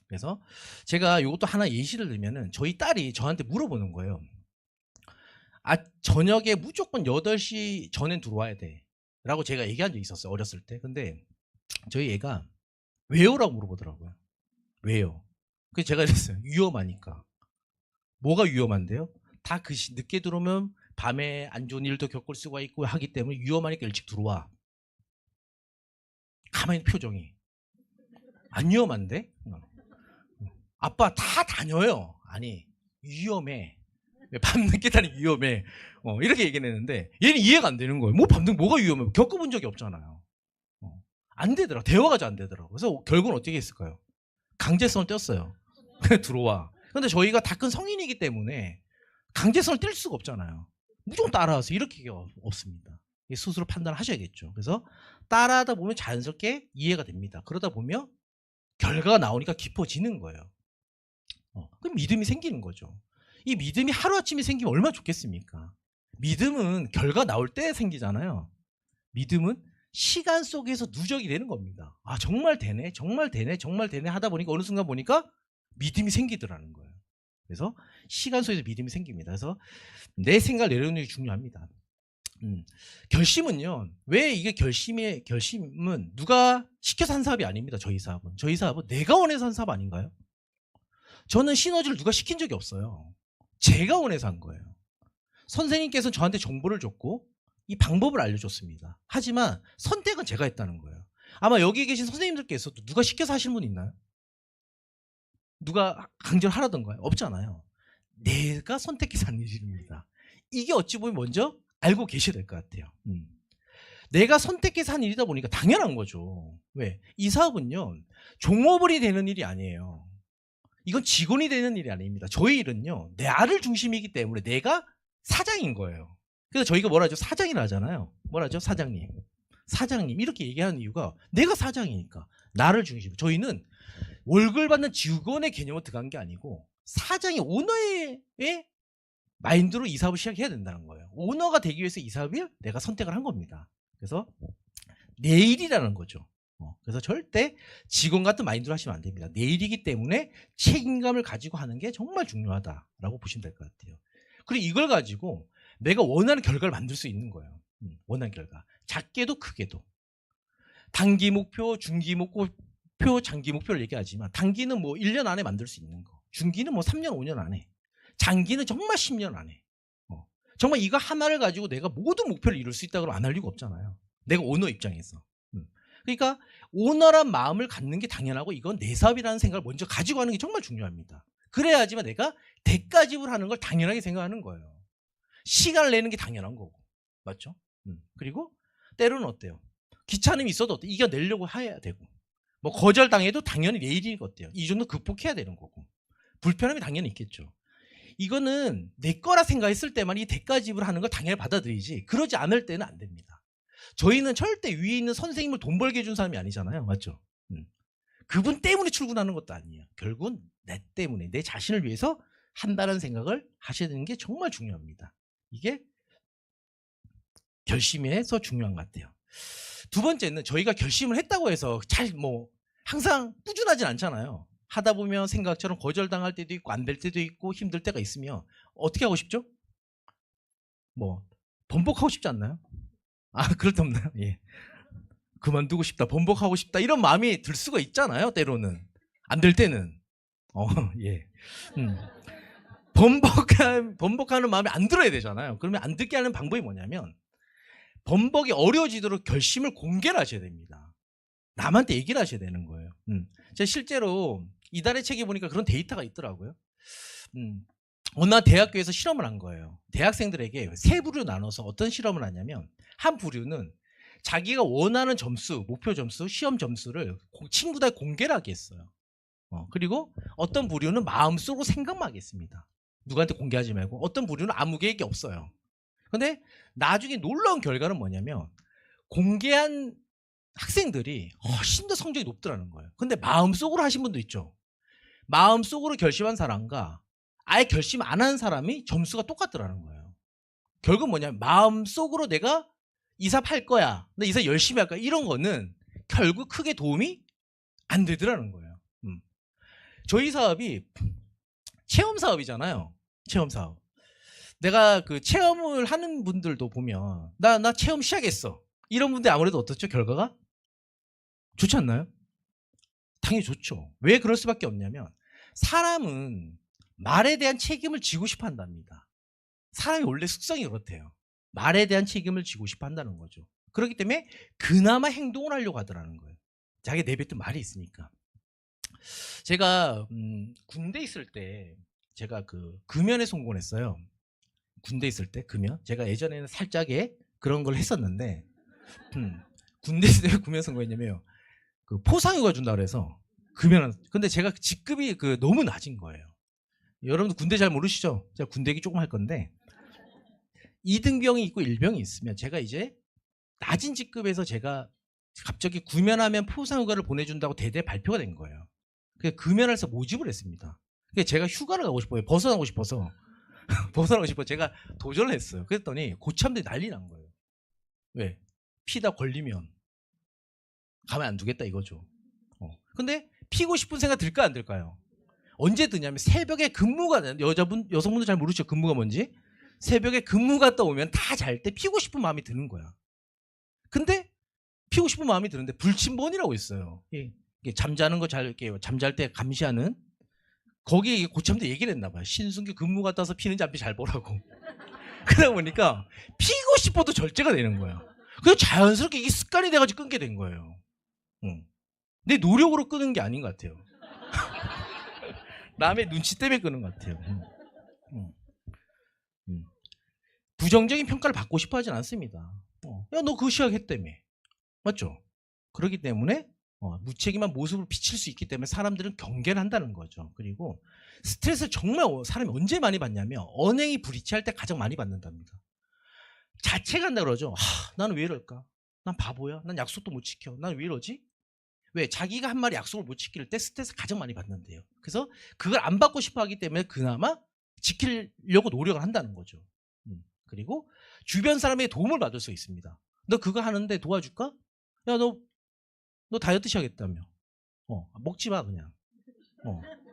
그래서 제가 이것도 하나 예시를 들면은 저희 딸이 저한테 물어보는 거예요. 저녁에 무조건 8시 전엔 들어와야 돼 라고 제가 얘기한 적이 있었어요. 어렸을 때. 근데 저희 애가 왜요? 라고 물어보더라고요. 왜요? 그래서 제가 이랬어요. 위험하니까. 뭐가 위험한데요? 다 늦게 들어오면 밤에 안 좋은 일도 겪을 수가 있고 하기 때문에 위험하니까 일찍 들어와. 가만히 표정이. 안 위험한데? 아빠 다 다녀요. 아니, 위험해. 밤늦게 다니 위험해. 이렇게 얘기를 했는데 얘는 이해가 안 되는 거예요. 뭐 밤늦게 뭐가 위험해? 겪어본 적이 없잖아요. 안 되더라. 대화가 잘 안 되더라고요. 그래서 결국은 어떻게 했을까요? 강제성을 띄었어요. 그냥 들어와. 근데 저희가 다 큰 성인이기 때문에 강제성을 띨 수가 없잖아요. 무조건 따라와서 이렇게 없습니다. 스스로 판단하셔야겠죠. 그래서 따라하다 보면 자연스럽게 이해가 됩니다. 그러다 보면 결과가 나오니까 깊어지는 거예요. 그럼 믿음이 생기는 거죠. 이 믿음이 하루아침에 생기면 얼마나 좋겠습니까? 믿음은 결과 나올 때 생기잖아요. 믿음은 시간 속에서 누적이 되는 겁니다. 아, 정말 되네, 정말 되네, 정말 되네 하다 보니까 어느 순간 보니까 믿음이 생기더라는 거예요. 그래서 시간 속에서 믿음이 생깁니다. 그래서 내 생각을 내려놓는 게 중요합니다. 결심은요, 왜 이게 결심은 누가 시켜서 한 사업이 아닙니다. 저희 사업은 내가 원해서 한 사업 아닌가요? 저는 시너지를 누가 시킨 적이 없어요. 제가 원해서 한 거예요. 선생님께서 저한테 정보를 줬고 이 방법을 알려줬습니다. 하지만 선택은 제가 했다는 거예요. 아마 여기 계신 선생님들께서도 누가 시켜서 하시는 분 있나요? 누가 강제로 하라던가요? 없잖아요. 내가 선택해서 하는 일입니다. 이게 어찌 보면 먼저 알고 계셔야 될 것 같아요. 내가 선택해서 한 일이다 보니까 당연한 거죠. 왜? 이 사업은요, 종업원이 되는 일이 아니에요. 이건 직원이 되는 일이 아닙니다. 저희 일은요, 내 아를 중심이기 때문에 내가 사장인 거예요. 그래서 저희가 뭐라 하죠? 사장이라 하잖아요. 뭐라 하죠? 사장님. 사장님. 이렇게 얘기하는 이유가 내가 사장이니까. 나를 중심으로. 저희는 월급 받는 직원의 개념으로 들어간 게 아니고 사장이 오너의 마인드로 이 사업을 시작해야 된다는 거예요. 오너가 되기 위해서 이 사업을 내가 선택을 한 겁니다. 그래서 내 일이라는 거죠. 그래서 절대 직원 같은 마인드로 하시면 안 됩니다. 내 일이기 때문에 책임감을 가지고 하는 게 정말 중요하다라고 보시면 될 것 같아요. 그리고 이걸 가지고 내가 원하는 결과를 만들 수 있는 거예요. 원하는 결과. 작게도 크게도. 단기 목표, 중기 목표, 장기 목표를 얘기하지만 단기는 뭐 1년 안에 만들 수 있는 거. 중기는 뭐 3년, 5년 안에. 장기는 정말 10년 안에. 정말 이거 하나를 가지고 내가 모든 목표를 이룰 수 있다고 안 할 리가 없잖아요. 내가 오너 입장에서. 그러니까 오너란 마음을 갖는 게 당연하고 이건 내 사업이라는 생각을 먼저 가지고 하는 게 정말 중요합니다. 그래야지만 내가 대가 지불하는 걸 당연하게 생각하는 거예요. 시간을 내는 게 당연한 거고. 맞죠? 그리고 때로는 어때요? 귀찮음이 있어도 이겨내려고 해야 되고 뭐 거절당해도 당연히 내 일인 것 같아요. 이 정도 극복해야 되는 거고 불편함이 당연히 있겠죠. 이거는 내 거라 생각했을 때만 이 대가 지불하는 걸 당연히 받아들이지 그러지 않을 때는 안 됩니다. 저희는 절대 위에 있는 선생님을 돈 벌게 해준 사람이 아니잖아요. 맞죠? 그분 때문에 출근하는 것도 아니에요. 결국은 내 때문에 내 자신을 위해서 한다는 생각을 하셔야 되는 게 정말 중요합니다. 이게 결심에서 중요한 것 같아요. 두 번째는 저희가 결심을 했다고 해서 항상 꾸준하진 않잖아요. 하다 보면 생각처럼 거절당할 때도 있고 안 될 때도 있고 힘들 때가 있으면 어떻게 하고 싶죠? 번복하고 싶지 않나요? 그럴 때 없나요? 예. 그만두고 싶다, 번복하고 싶다 이런 마음이 들 수가 있잖아요. 때로는 안 될 때는 예. 번복하는 마음이 안 들어야 되잖아요. 그러면 안 듣게 하는 방법이 뭐냐면 번복이 어려워지도록 결심을 공개를 하셔야 됩니다. 남한테 얘기를 하셔야 되는 거예요. 제가 실제로 이달의 책에 보니까 그런 데이터가 있더라고요. 어느 대학교에서 실험을 한 거예요. 대학생들에게 세 부류 나눠서 어떤 실험을 하냐면 한 부류는 자기가 원하는 점수, 목표 점수, 시험 점수를 친구들에게 공개를 하게 했어요. 그리고 어떤 부류는 마음속으로 생각만 하겠습니다. 누구한테 공개하지 말고 어떤 부류는 아무 계획이 없어요. 근데 나중에 놀라운 결과는 뭐냐면 공개한 학생들이 훨씬 더 성적이 높더라는 거예요. 근데 마음속으로 하신 분도 있죠. 마음속으로 결심한 사람과 아예 결심 안 한 사람이 점수가 똑같더라는 거예요. 결국 뭐냐면 마음속으로 내가 이 사업 할 거야, 나 이 사업 열심히 할 거야, 이런 거는 결국 크게 도움이 안 되더라는 거예요. 저희 사업이 체험 사업이잖아요. 체험 사업. 내가 그 체험을 하는 분들도 보면 나 체험 시작했어, 이런 분들 아무래도 어떻죠? 결과가 좋지 않나요? 당연히 좋죠. 왜 그럴 수밖에 없냐면 사람은 말에 대한 책임을 지고 싶어 한답니다. 사람이 원래 숙성이 그렇대요. 말에 대한 책임을 지고 싶어 한다는 거죠. 그렇기 때문에 그나마 행동을 하려고 하더라는 거예요. 자기 내뱉은 말이 있으니까. 제가 군대 있을 때 제가 그 금연에 성공했어요. 군대 있을 때 금연. 제가 예전에는 살짝에 그런 걸 했었는데 군대 있을 때 금연 성공했냐면 그 포상휴가 준다 그래서 금연. 근데 제가 직급이 그 너무 낮은 거예요. 여러분들 군대 잘 모르시죠? 제가 군대 얘기 조금 할 건데 2등병이 있고 1병이 있으면 제가 이제 낮은 직급에서 제가 갑자기 구면하면 포상휴가를 보내준다고 대대 발표가 된 거예요. 그래서 금연해서 모집을 했습니다. 그래서 제가 휴가를 가고 싶어요. 벗어나고 싶어서 벗어나고 싶어 제가 도전을 했어요. 그랬더니 고참들이 난리 난 거예요. 왜? 피다 걸리면 가만 안 두겠다 이거죠. 근데 피고 싶은 생각 들까 안 들까요? 언제 드냐면 새벽에 근무가, 여성분들 잘 모르시죠? 근무가 뭔지? 새벽에 근무 갔다 오면 다 잘 때 피고 싶은 마음이 드는 거야. 근데 피고 싶은 마음이 드는데 불침번이라고 있어요. 이게 잠자는 거 잘 이렇게 잠잘 때 감시하는, 거기에 고참도 얘기를 했나 봐요. 신순규 근무 갔다 와서 피는지 안 피는지 잘 보라고. 그러다 보니까 피고 싶어도 절제가 되는 거야. 그래서 자연스럽게 이게 습관이 돼가지고 끊게 된 거예요. 내 노력으로 끄는 게 아닌 것 같아요. 남의 눈치 때문에 끄는 것 같아요. 부정적인 평가를 받고 싶어 하진 않습니다. 야, 너 그거 시작했다며. 맞죠? 그렇기 때문에 무책임한 모습을 비칠 수 있기 때문에 사람들은 경계를 한다는 거죠. 그리고 스트레스를 정말 사람이 언제 많이 받냐면 언행이 불이치할 때 가장 많이 받는답니다. 자책한다 그러죠. 나는 왜 이럴까? 난 바보야? 난 약속도 못 지켜. 난 왜 이러지? 왜? 자기가 한 말이 약속을 못 지킬 때 스트레스 가장 많이 받는데요. 그래서 그걸 안 받고 싶어 하기 때문에 그나마 지키려고 노력을 한다는 거죠. 그리고 주변 사람의 도움을 받을 수 있습니다. 너 그거 하는데 도와줄까? 야, 너 다이어트 시작했다며. 먹지 마 그냥.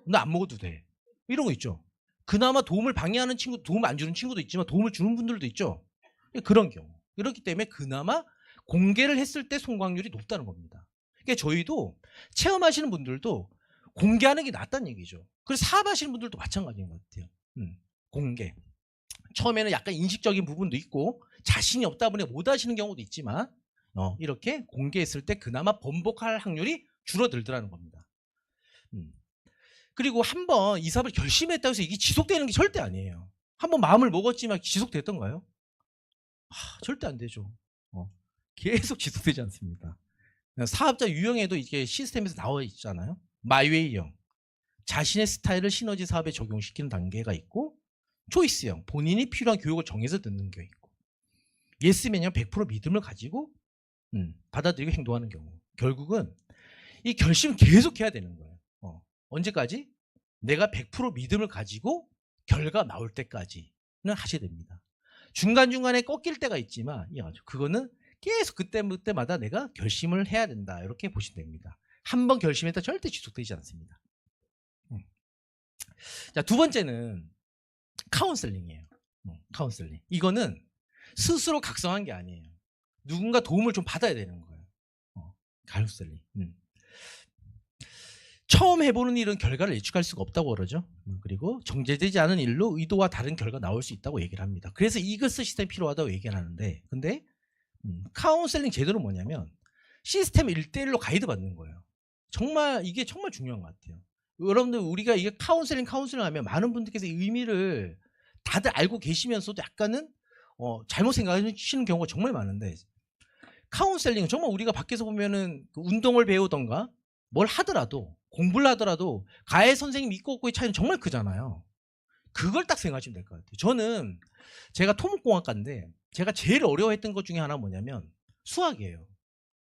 너 안 먹어도 돼. 이런 거 있죠. 그나마 도움을 방해하는 친구, 도움을 안 주는 친구도 있지만 도움을 주는 분들도 있죠. 그런 경우. 그렇기 때문에 그나마 공개를 했을 때 성공률이 높다는 겁니다. 그러니까 저희도 체험하시는 분들도 공개하는 게 낫다는 얘기죠. 그래서 사업하시는 분들도 마찬가지인 것 같아요. 공개. 처음에는 약간 인식적인 부분도 있고 자신이 없다 보니 못 하시는 경우도 있지만 이렇게 공개했을 때 그나마 번복할 확률이 줄어들더라는 겁니다. 그리고 한번 이 사업을 결심했다고 해서 이게 지속되는 게 절대 아니에요. 한번 마음을 먹었지만 지속됐던가요? 절대 안 되죠. 계속 지속되지 않습니다. 사업자 유형에도 이게 시스템에서 나와 있잖아요. 마이웨이형. 자신의 스타일을 시너지 사업에 적용시키는 단계가 있고, 초이스형. 본인이 필요한 교육을 정해서 듣는 게 있고, 예스맨형 100% 믿음을 가지고 받아들이고 행동하는 경우. 결국은 이 결심을 계속 해야 되는 거예요. 언제까지? 내가 100% 믿음을 가지고 결과 나올 때까지는 하셔야 됩니다. 중간중간에 꺾일 때가 있지만 그거는 계속 그때마다 내가 결심을 해야 된다. 이렇게 보시면 됩니다. 한 번 결심했다 절대 지속되지 않습니다. 자, 두 번째는 카운셀링이에요. 카운셀링. 이거는 스스로 각성한 게 아니에요. 누군가 도움을 좀 받아야 되는 거예요. 카운셀링. 처음 해보는 일은 결과를 예측할 수가 없다고 그러죠. 그리고 정제되지 않은 일로 의도와 다른 결과가 나올 수 있다고 얘기를 합니다. 그래서 이것을 시스템이 필요하다고 얘기를 하는데, 근데 카운셀링 제도는 뭐냐면 시스템 1대1로 가이드 받는 거예요. 이게 정말 중요한 것 같아요. 여러분들 우리가 이게 카운셀링 하면 많은 분들께서 의미를 다들 알고 계시면서도 약간은 잘못 생각하시는 경우가 정말 많은데, 카운셀링은 정말 우리가 밖에서 보면은 그 운동을 배우던가 뭘 하더라도 공부를 하더라도 가해 선생님 있고 없고의 차이는 정말 크잖아요. 그걸 딱 생각하시면 될 것 같아요. 저는 제가 토목공학과인데 제가 제일 어려워했던 것 중에 하나가 뭐냐면 수학이에요.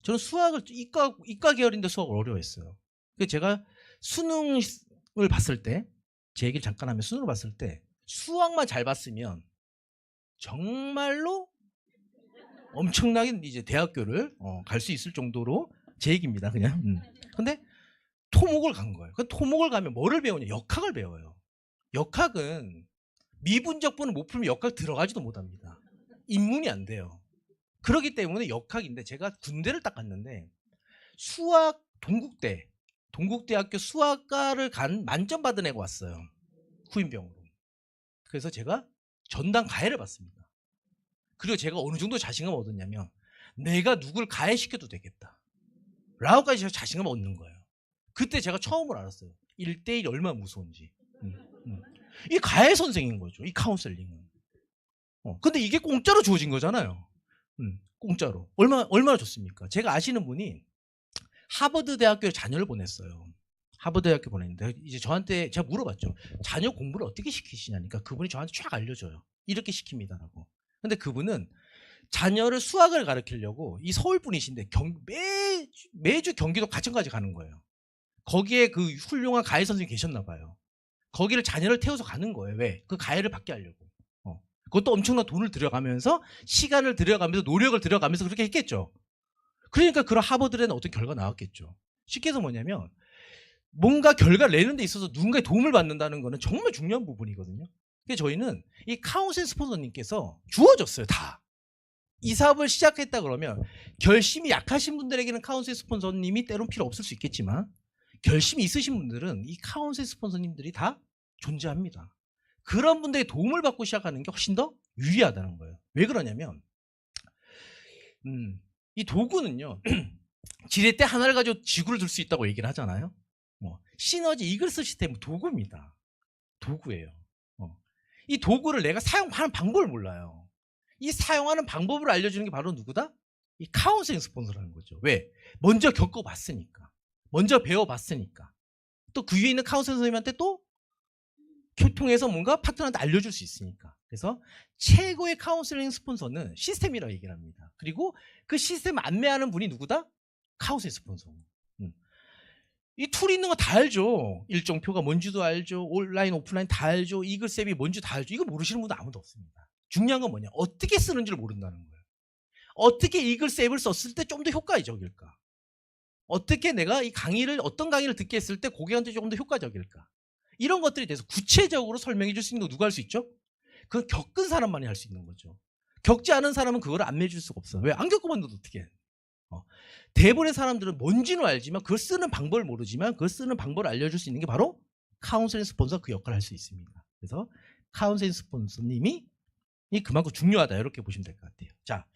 저는 수학을 이과 계열인데 수학을 어려워했어요. 그래서 제가 수능을 봤을 때 제 얘기를 잠깐 하면 수능을 봤을 때 수학만 잘 봤으면 정말로 엄청나게 이제 대학교를 갈 수 있을 정도로 제 얘기입니다. 그냥. 근데 토목을 간 거예요. 그 토목을 가면 뭐를 배우냐? 역학을 배워요. 역학은 미분적분을 못 풀면 역학 들어가지도 못합니다. 입문이 안 돼요. 그렇기 때문에 역학인데 제가 군대를 딱 갔는데 수학 동국대학교 수학과를 간 만점 받은 애가 왔어요. 후임병으로. 그래서 제가 전당 가해를 받습니다. 그리고 제가 어느 정도 자신감을 얻었냐면 내가 누굴 가해시켜도 되겠다. 라고까지 제가 자신감을 얻는 거예요. 그때 제가 처음으로 알았어요. 1대1이 얼마나 무서운지. 이 가해 선생인 거죠. 이 카운셀링은. 근데 이게 공짜로 주어진 거잖아요. 공짜로. 얼마나 좋습니까? 제가 아시는 분이 하버드 대학교에 자녀를 보냈어요. 하버드 대학교 보냈는데 이제 저한테 제가 물어봤죠. 자녀 공부를 어떻게 시키시냐니까 그분이 저한테 쫙 알려줘요. 이렇게 시킵니다라고. 근데 그분은 자녀를 수학을 가르치려고 이 서울 분이신데 매주 경기도 가천까지 가는 거예요. 거기에 그 훌륭한 가해 선생님이 계셨나 봐요. 거기를 자녀를 태워서 가는 거예요. 왜? 그 가해를 받게 하려고. 그것도 엄청난 돈을 들여가면서 시간을 들여가면서 노력을 들여가면서 그렇게 했겠죠. 그러니까 그런 하버드에는 어떤 결과가 나왔겠죠. 쉽게 해서 뭐냐면 뭔가 결과를 내는 데 있어서 누군가의 도움을 받는다는 거는 정말 중요한 부분이거든요. 그래서 저희는 이 카운셀 스폰서님께서 주어졌어요. 다. 이 사업을 시작했다 그러면 결심이 약하신 분들에게는 카운셀 스폰서님이 때론 필요 없을 수 있겠지만 결심이 있으신 분들은 이 카운셀 스폰서님들이 다 존재합니다. 그런 분들의 도움을 받고 시작하는 게 훨씬 더 유리하다는 거예요. 왜 그러냐면 이 도구는요. 지렛대 하나를 가지고 지구를 들 수 있다고 얘기를 하잖아요. 시너지 이글스 시스템 도구입니다. 도구예요. 이 도구를 내가 사용하는 방법을 몰라요. 이 사용하는 방법을 알려주는 게 바로 누구다? 이 카운셀링 스폰서라는 거죠. 왜? 먼저 겪어봤으니까. 먼저 배워봤으니까. 또 그 위에 있는 카운셀 선생님한테 또 교통해서 뭔가 파트너한테 알려줄 수 있으니까. 그래서 최고의 카운셀링 스폰서는 시스템이라고 얘기를 합니다. 그리고 그 시스템 안내하는 분이 누구다? 카운셀 스폰서. 이 툴이 있는 거 다 알죠. 일정표가 뭔지도 알죠. 온라인, 오프라인 다 알죠. 이글셉이 뭔지 다 알죠. 이거 모르시는 분도 아무도 없습니다. 중요한 건 뭐냐? 어떻게 쓰는지를 모른다는 거예요. 어떻게 이글셉을 썼을 때 좀 더 효과적일까? 어떻게 내가 이 강의를 어떤 강의를 듣게 했을 때 고객한테 조금 더 효과적일까? 이런 것들에 대해서 구체적으로 설명해 줄 수 있는 거 누가 할 수 있죠? 그건 겪은 사람만이 할 수 있는 거죠. 겪지 않은 사람은 그걸 안내해줄 수가 없어요. 왜? 안 겪어봤는데 어떻게 해? 대부분의 사람들은 뭔지는 알지만 그걸 쓰는 방법을 모르지만 그걸 쓰는 방법을 알려줄 수 있는 게 바로 카운셀링 스폰서 그 역할을 할 수 있습니다. 그래서 카운셀링 스폰서님이 그만큼 중요하다 이렇게 보시면 될 것 같아요. 자,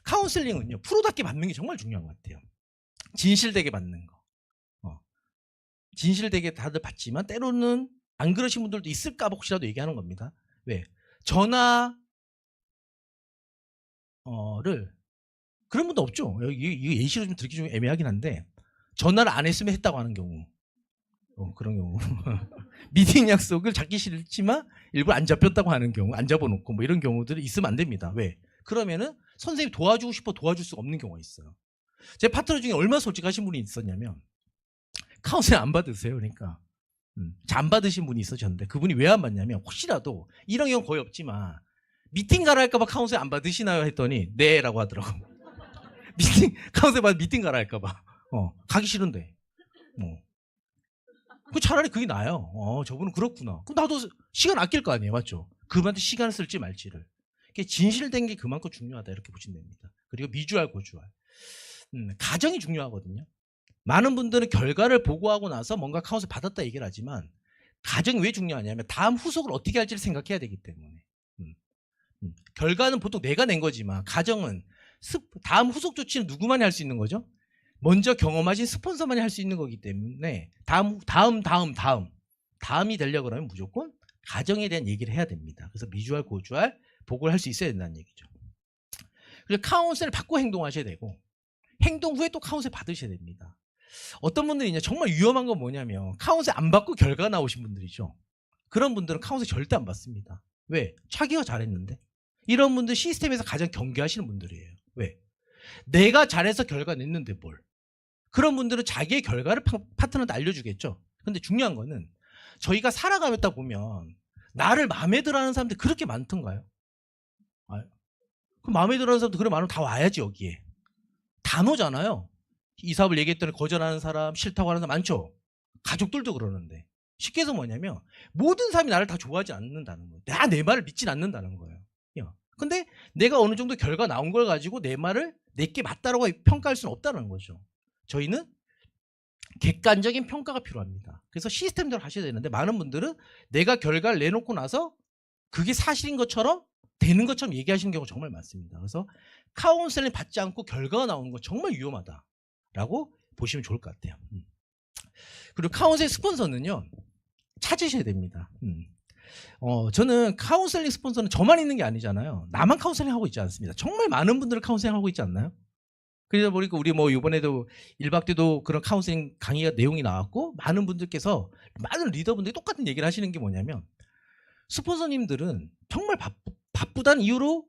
카운셀링은요 프로답게 받는 게 정말 중요한 것 같아요. 진실되게 받는 거. 진실되게 다들 받지만 때로는 안 그러신 분들도 있을까 봐 혹시라도 얘기하는 겁니다. 왜? 전화를 그런 분도 없죠. 이게 예시로 좀 들기 좀 애매하긴 한데 전화를 안 했으면 했다고 하는 경우. 그런 경우. 미팅 약속을 잡기 싫지만 일부러 안 잡혔다고 하는 경우, 안 잡아놓고 뭐 이런 경우들이 있으면 안 됩니다. 왜? 그러면은 선생님이 도와주고 싶어 도와줄 수가 없는 경우가 있어요. 제 파트너 중에 얼마나 솔직하신 분이 있었냐면 카운셀 안 받으세요. 그러니까 안 받으신 분이 있으셨는데 그분이 왜 안 받냐면 혹시라도 이런 경우 거의 없지만 미팅 가라 할까봐 카운셀 안 받으시나요? 했더니 네 라고 하더라고. 카운셀 받아 미팅 가라 할까봐. 가기 싫은데. 차라리 그게 나아요. 저분은 그렇구나. 그럼 나도 시간 아낄 거 아니에요. 맞죠? 그분한테 시간을 쓸지 말지를. 진실된 게 그만큼 중요하다 이렇게 보시면 됩니다. 그리고 미주알 고주알. 가정이 중요하거든요. 많은 분들은 결과를 보고하고 나서 뭔가 카운셀 받았다 얘기를 하지만 가정이 왜 중요하냐면 다음 후속을 어떻게 할지를 생각해야 되기 때문에. 결과는 보통 내가 낸 거지만 가정은 다음 후속 조치는 누구만이 할 수 있는 거죠? 먼저 경험하신 스폰서만이 할 수 있는 거기 때문에 다음이 되려고 그러면 무조건 가정에 대한 얘기를 해야 됩니다. 그래서 미주알 고주알 보고를 할 수 있어야 된다는 얘기죠. 그리고 카운셀을 받고 행동하셔야 되고 행동 후에 또 카운셀 받으셔야 됩니다. 어떤 분들이 이제 정말 위험한 건 뭐냐면 카운셀 안 받고 결과 나오신 분들이죠. 그런 분들은 카운셀 절대 안 받습니다. 왜? 자기가 잘했는데. 이런 분들 시스템에서 가장 경계하시는 분들이에요. 왜? 내가 잘해서 결과 냈는데 뭘. 그런 분들은 자기의 결과를 파트너한테 알려주겠죠. 근데 중요한 거는 저희가 살아가다 보면 나를 마음에 들어하는 사람들이 그렇게 많던가요? 그 마음에 들어하는 사람들 그래 많으면 다 와야지 여기에. 단어잖아요. 이 사업을 얘기했더니 거절하는 사람, 싫다고 하는 사람 많죠. 가족들도 그러는데. 쉽게 해서 뭐냐면 모든 사람이 나를 다 좋아하지 않는다는 거예요. 내 말을 믿진 않는다는 거예요. 근데 내가 어느 정도 결과 나온 걸 가지고 내 말을 내게 맞다라고 평가할 수는 없다는 거죠. 저희는 객관적인 평가가 필요합니다. 그래서 시스템대로 하셔야 되는데 많은 분들은 내가 결과를 내놓고 나서 그게 사실인 것처럼 되는 것처럼 얘기하시는 경우가 정말 많습니다. 그래서 카운셀링 받지 않고 결과가 나오는 건 정말 위험하다라고 보시면 좋을 것 같아요. 그리고 카운셀링 스폰서는요. 찾으셔야 됩니다. 저는 카운셀링 스폰서는 저만 있는 게 아니잖아요. 나만 카운셀링 하고 있지 않습니다. 정말 많은 분들을 카운셀링 하고 있지 않나요? 그러다 보니까 우리 뭐 이번에도 1박 때도 그런 카운셀링 강의가 내용이 나왔고 많은 분들께서 많은 리더분들이 똑같은 얘기를 하시는 게 뭐냐면 스폰서님들은 정말 바쁘다는 이유로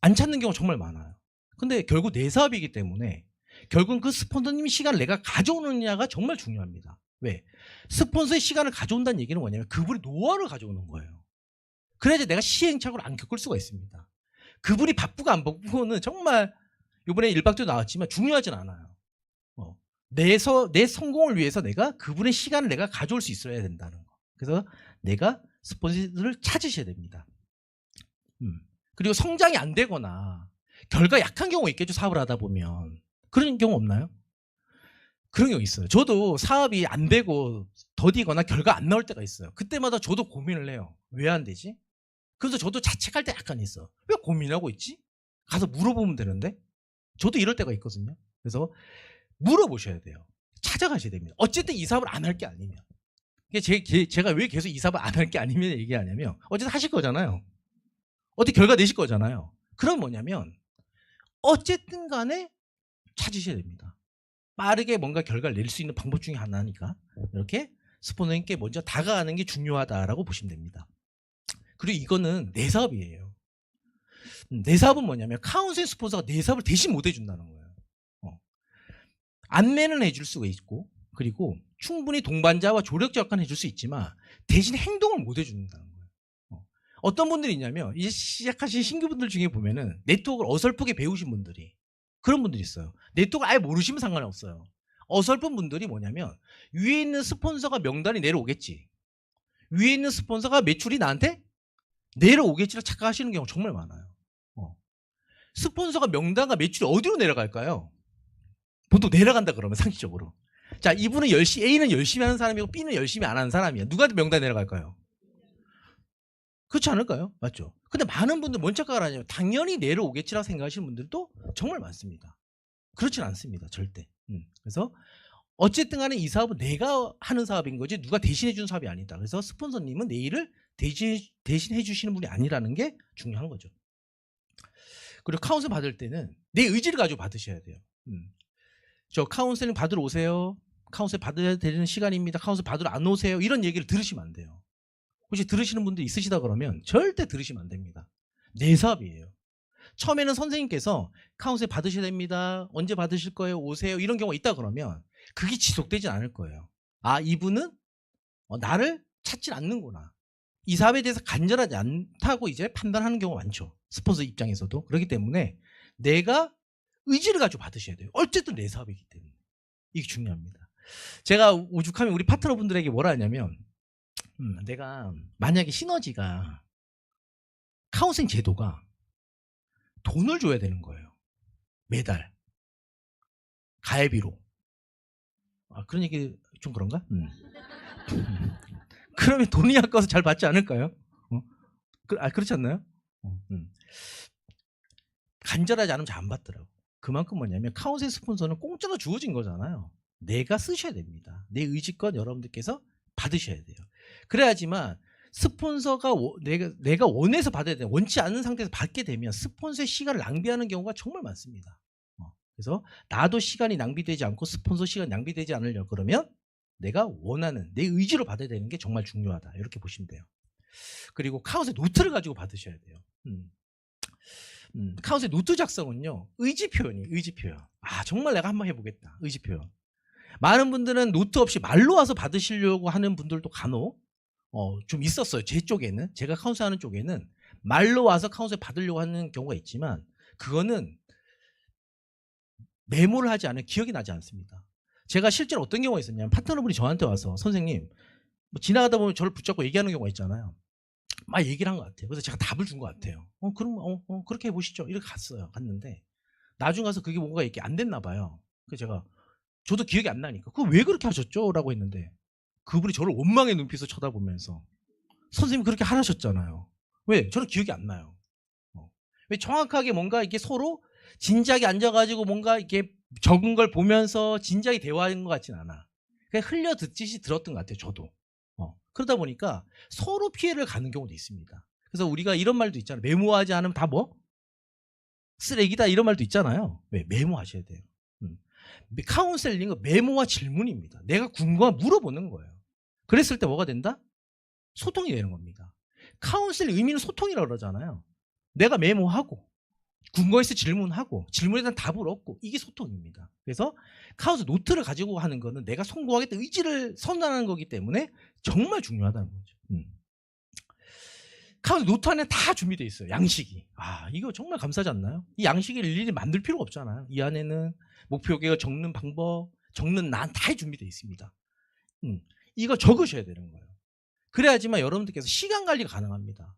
안 찾는 경우가 정말 많아요. 근데 결국 내 사업이기 때문에 결국은 그 스폰서님 시간을 내가 가져오느냐가 정말 중요합니다. 왜? 스폰서의 시간을 가져온다는 얘기는 뭐냐면 그분이 노하우를 가져오는 거예요. 그래야지 내가 시행착오를 안 겪을 수가 있습니다. 그분이 바쁘고 안 바쁘고는 정말 이번에 1박 때도 나왔지만 중요하진 않아요. 내 성공을 위해서 내가 그분의 시간을 내가 가져올 수 있어야 된다는 거. 그래서 내가 스폰서를 찾으셔야 됩니다. 그리고 성장이 안 되거나 결과 약한 경우가 있겠죠. 사업을 하다 보면. 그런 경우 없나요? 그런 경우 있어요. 저도 사업이 안 되고 더디거나 결과 안 나올 때가 있어요. 그때마다 저도 고민을 해요. 왜 안 되지? 그래서 저도 자책할 때 약간 있어. 왜 고민하고 있지? 가서 물어보면 되는데? 저도 이럴 때가 있거든요. 그래서 물어보셔야 돼요. 찾아가셔야 됩니다. 어쨌든 이 사업을 안 할 게 아니면. 제가 왜 계속 이 사업을 안 할 게 아니면 얘기하냐면 어쨌든 하실 거잖아요. 어떻게 결과 내실 거잖아요. 그럼 뭐냐면 어쨌든 간에 찾으셔야 됩니다. 빠르게 뭔가 결과를 낼 수 있는 방법 중에 하나니까 이렇게 스폰서님께 먼저 다가가는 게 중요하다라고 보시면 됩니다. 그리고 이거는 내 사업이에요. 내 사업은 뭐냐면 카운셀 스폰서가 내 사업을 대신 못 해준다는 거예요. 안내는 해줄 수가 있고 그리고 충분히 동반자와 조력자 역할은 해줄 수 있지만 대신 행동을 못 해준다는 거예요. 어떤 분들이 있냐면 이제 시작하신 신규분들 중에 보면은 네트워크를 어설프게 배우신 분들이 그런 분들이 있어요. 네트워크를 아예 모르시면 상관이 없어요. 어설픈 분들이 뭐냐면 위에 있는 스폰서가 명단이 내려오겠지. 위에 있는 스폰서가 매출이 나한테 내려오겠지를 착각하시는 경우가 정말 많아요. 스폰서가 명단과 매출이 어디로 내려갈까요? 보통 내려간다 그러면 상식적으로. 자, 이분은 A는 열심히 하는 사람이고 B는 열심히 안 하는 사람이야. 누구한테 명단 내려갈까요? 그렇지 않을까요? 맞죠? 근데 많은 분들 뭔 착각을 하냐면 당연히 내려오겠지라고 생각하시는 분들도 정말 많습니다. 그렇진 않습니다. 절대. 그래서 어쨌든 간에 이 사업은 내가 하는 사업인 거지 누가 대신해 준 사업이 아니다. 그래서 스폰서님은 내 일을 대신해 주시는 분이 아니라는 게 중요한 거죠. 그리고 카운셀 받을 때는 내 의지를 가지고 받으셔야 돼요. 저 카운셀링 받으러 오세요. 카운셀 받아야 되는 시간입니다. 카운셀 받으러 안 오세요. 이런 얘기를 들으시면 안 돼요. 혹시 들으시는 분들 있으시다 그러면 절대 들으시면 안 됩니다. 내 사업이에요. 처음에는 선생님께서 카운셀 받으셔야 됩니다. 언제 받으실 거예요? 오세요. 이런 경우가 있다 그러면 그게 지속되진 않을 거예요. 아, 이분은 나를 찾질 않는구나. 이 사업에 대해서 간절하지 않다고 이제 판단하는 경우가 많죠. 스폰서 입장에서도. 그렇기 때문에 내가 의지를 가지고 받으셔야 돼요. 어쨌든 내 사업이기 때문에. 이게 중요합니다. 제가 오죽하면 우리 파트너분들에게 뭐라 하냐면 내가 만약에 시너지가 카운셀링 제도가 돈을 줘야 되는 거예요. 매달. 가입비로. 그런 얘기 좀 그런가? 그러면 돈이 아까워서 잘 받지 않을까요? 그렇지 않나요? 간절하지 않으면 잘 안 받더라고. 그만큼 뭐냐면 카운셀 스폰서는 공짜로 주어진 거잖아요. 내가 쓰셔야 됩니다. 내 의지껏 여러분들께서 받으셔야 돼요. 그래야지만 스폰서가 내가 원해서 받아야 돼요. 원치 않는 상태에서 받게 되면 스폰서의 시간을 낭비하는 경우가 정말 많습니다. 그래서 나도 시간이 낭비되지 않고 스폰서 시간이 낭비되지 않으려고 그러면 내가 원하는 내 의지로 받아야 되는 게 정말 중요하다. 이렇게 보시면 돼요. 그리고 카운셀 노트를 가지고 받으셔야 돼요. 카운셀 노트 작성은요, 의지 표현이에요. 의지 표현. 아, 정말 내가 한번 해보겠다. 의지 표현. 많은 분들은 노트 없이 말로 와서 받으시려고 하는 분들도 간혹 좀 있었어요. 제 쪽에는, 제가 카운셀 하는 쪽에는 말로 와서 카운셀 받으려고 하는 경우가 있지만, 그거는 메모를 하지 않으면 기억이 나지 않습니다. 제가 실제로 어떤 경우가 있었냐면, 파트너분이 저한테 와서 선생님, 뭐 지나가다 보면 저를 붙잡고 얘기하는 경우가 있잖아요. 막 얘기를 한 것 같아요. 그래서 제가 답을 준 것 같아요. 그럼 그렇게 해보시죠. 이렇게 갔는데 나중 가서 그게 뭔가 이렇게 안 됐나 봐요. 그래서 제가, 저도 기억이 안 나니까, 그거 왜 그렇게 하셨죠? 라고 했는데, 그분이 저를 원망의 눈빛으로 쳐다보면서, 선생님이 그렇게 하셨잖아요. 왜? 저는 기억이 안 나요. 왜? 정확하게 뭔가 이렇게 서로 진지하게 앉아가지고 뭔가 이렇게 적은 걸 보면서 진지하게 대화하는 것 같진 않아. 그냥 흘려 듣듯이 들었던 것 같아요. 저도. 그러다 보니까 서로 피해를 가는 경우도 있습니다. 그래서 우리가 이런 말도 있잖아요. 메모하지 않으면 다 뭐? 쓰레기다, 이런 말도 있잖아요. 왜? 메모하셔야 돼요. 카운셀링은 메모와 질문입니다. 내가 궁금한 물어보는 거예요. 그랬을 때 뭐가 된다? 소통이 되는 겁니다. 카운셀링 의미는 소통이라고 그러잖아요. 내가 메모하고 궁금해서 질문하고 질문에 대한 답을 얻고, 이게 소통입니다. 그래서 카운셀 노트를 가지고 하는 거는 내가 성공하겠다는 의지를 선언하는 거기 때문에 정말 중요하다는 거죠. 카운셀 노트 안에 다 준비되어 있어요. 양식이. 아, 이거 정말 감사하지 않나요? 이 양식을 일일이 만들 필요가 없잖아요. 이 안에는 목표 계획을 적는 방법, 적는 난 다 준비되어 있습니다. 이거 적으셔야 되는 거예요. 그래야지만 여러분들께서 시간 관리가 가능합니다.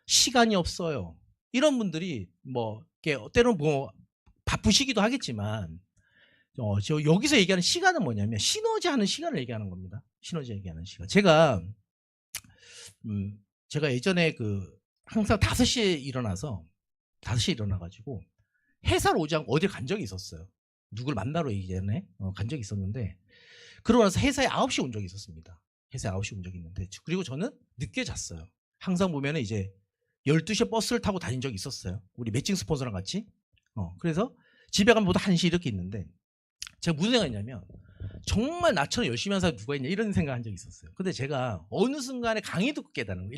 시간이 없어요. 이런 분들이 뭐 때로는 뭐 바쁘시기도 하겠지만, 저 여기서 얘기하는 시간은 뭐냐면 시너지 하는 시간을 얘기하는 겁니다. 시너지 얘기하는 시간. 제가 예전에 항상 5시에 일어나가지고 회사를 오지 않고 어딜 간 적이 있었어요. 누굴 만나러 예전에 간 적이 있었는데, 그러고 나서 회사에 9시에 온 적이 있었습니다. 회사에 9시에 온 적이 있는데, 그리고 저는 늦게 잤어요. 항상 보면은 이제 12시에 버스를 타고 다닌 적이 있었어요. 우리 매칭 스폰서랑 같이. 그래서 집에 가면 보다 1시 이렇게 있는데, 제가 무슨 생각했냐면, 정말 나처럼 열심히 하는 사람이 누가 있냐, 이런 생각한 적이 있었어요. 근데 제가 어느 순간에 강의 듣고 깨달은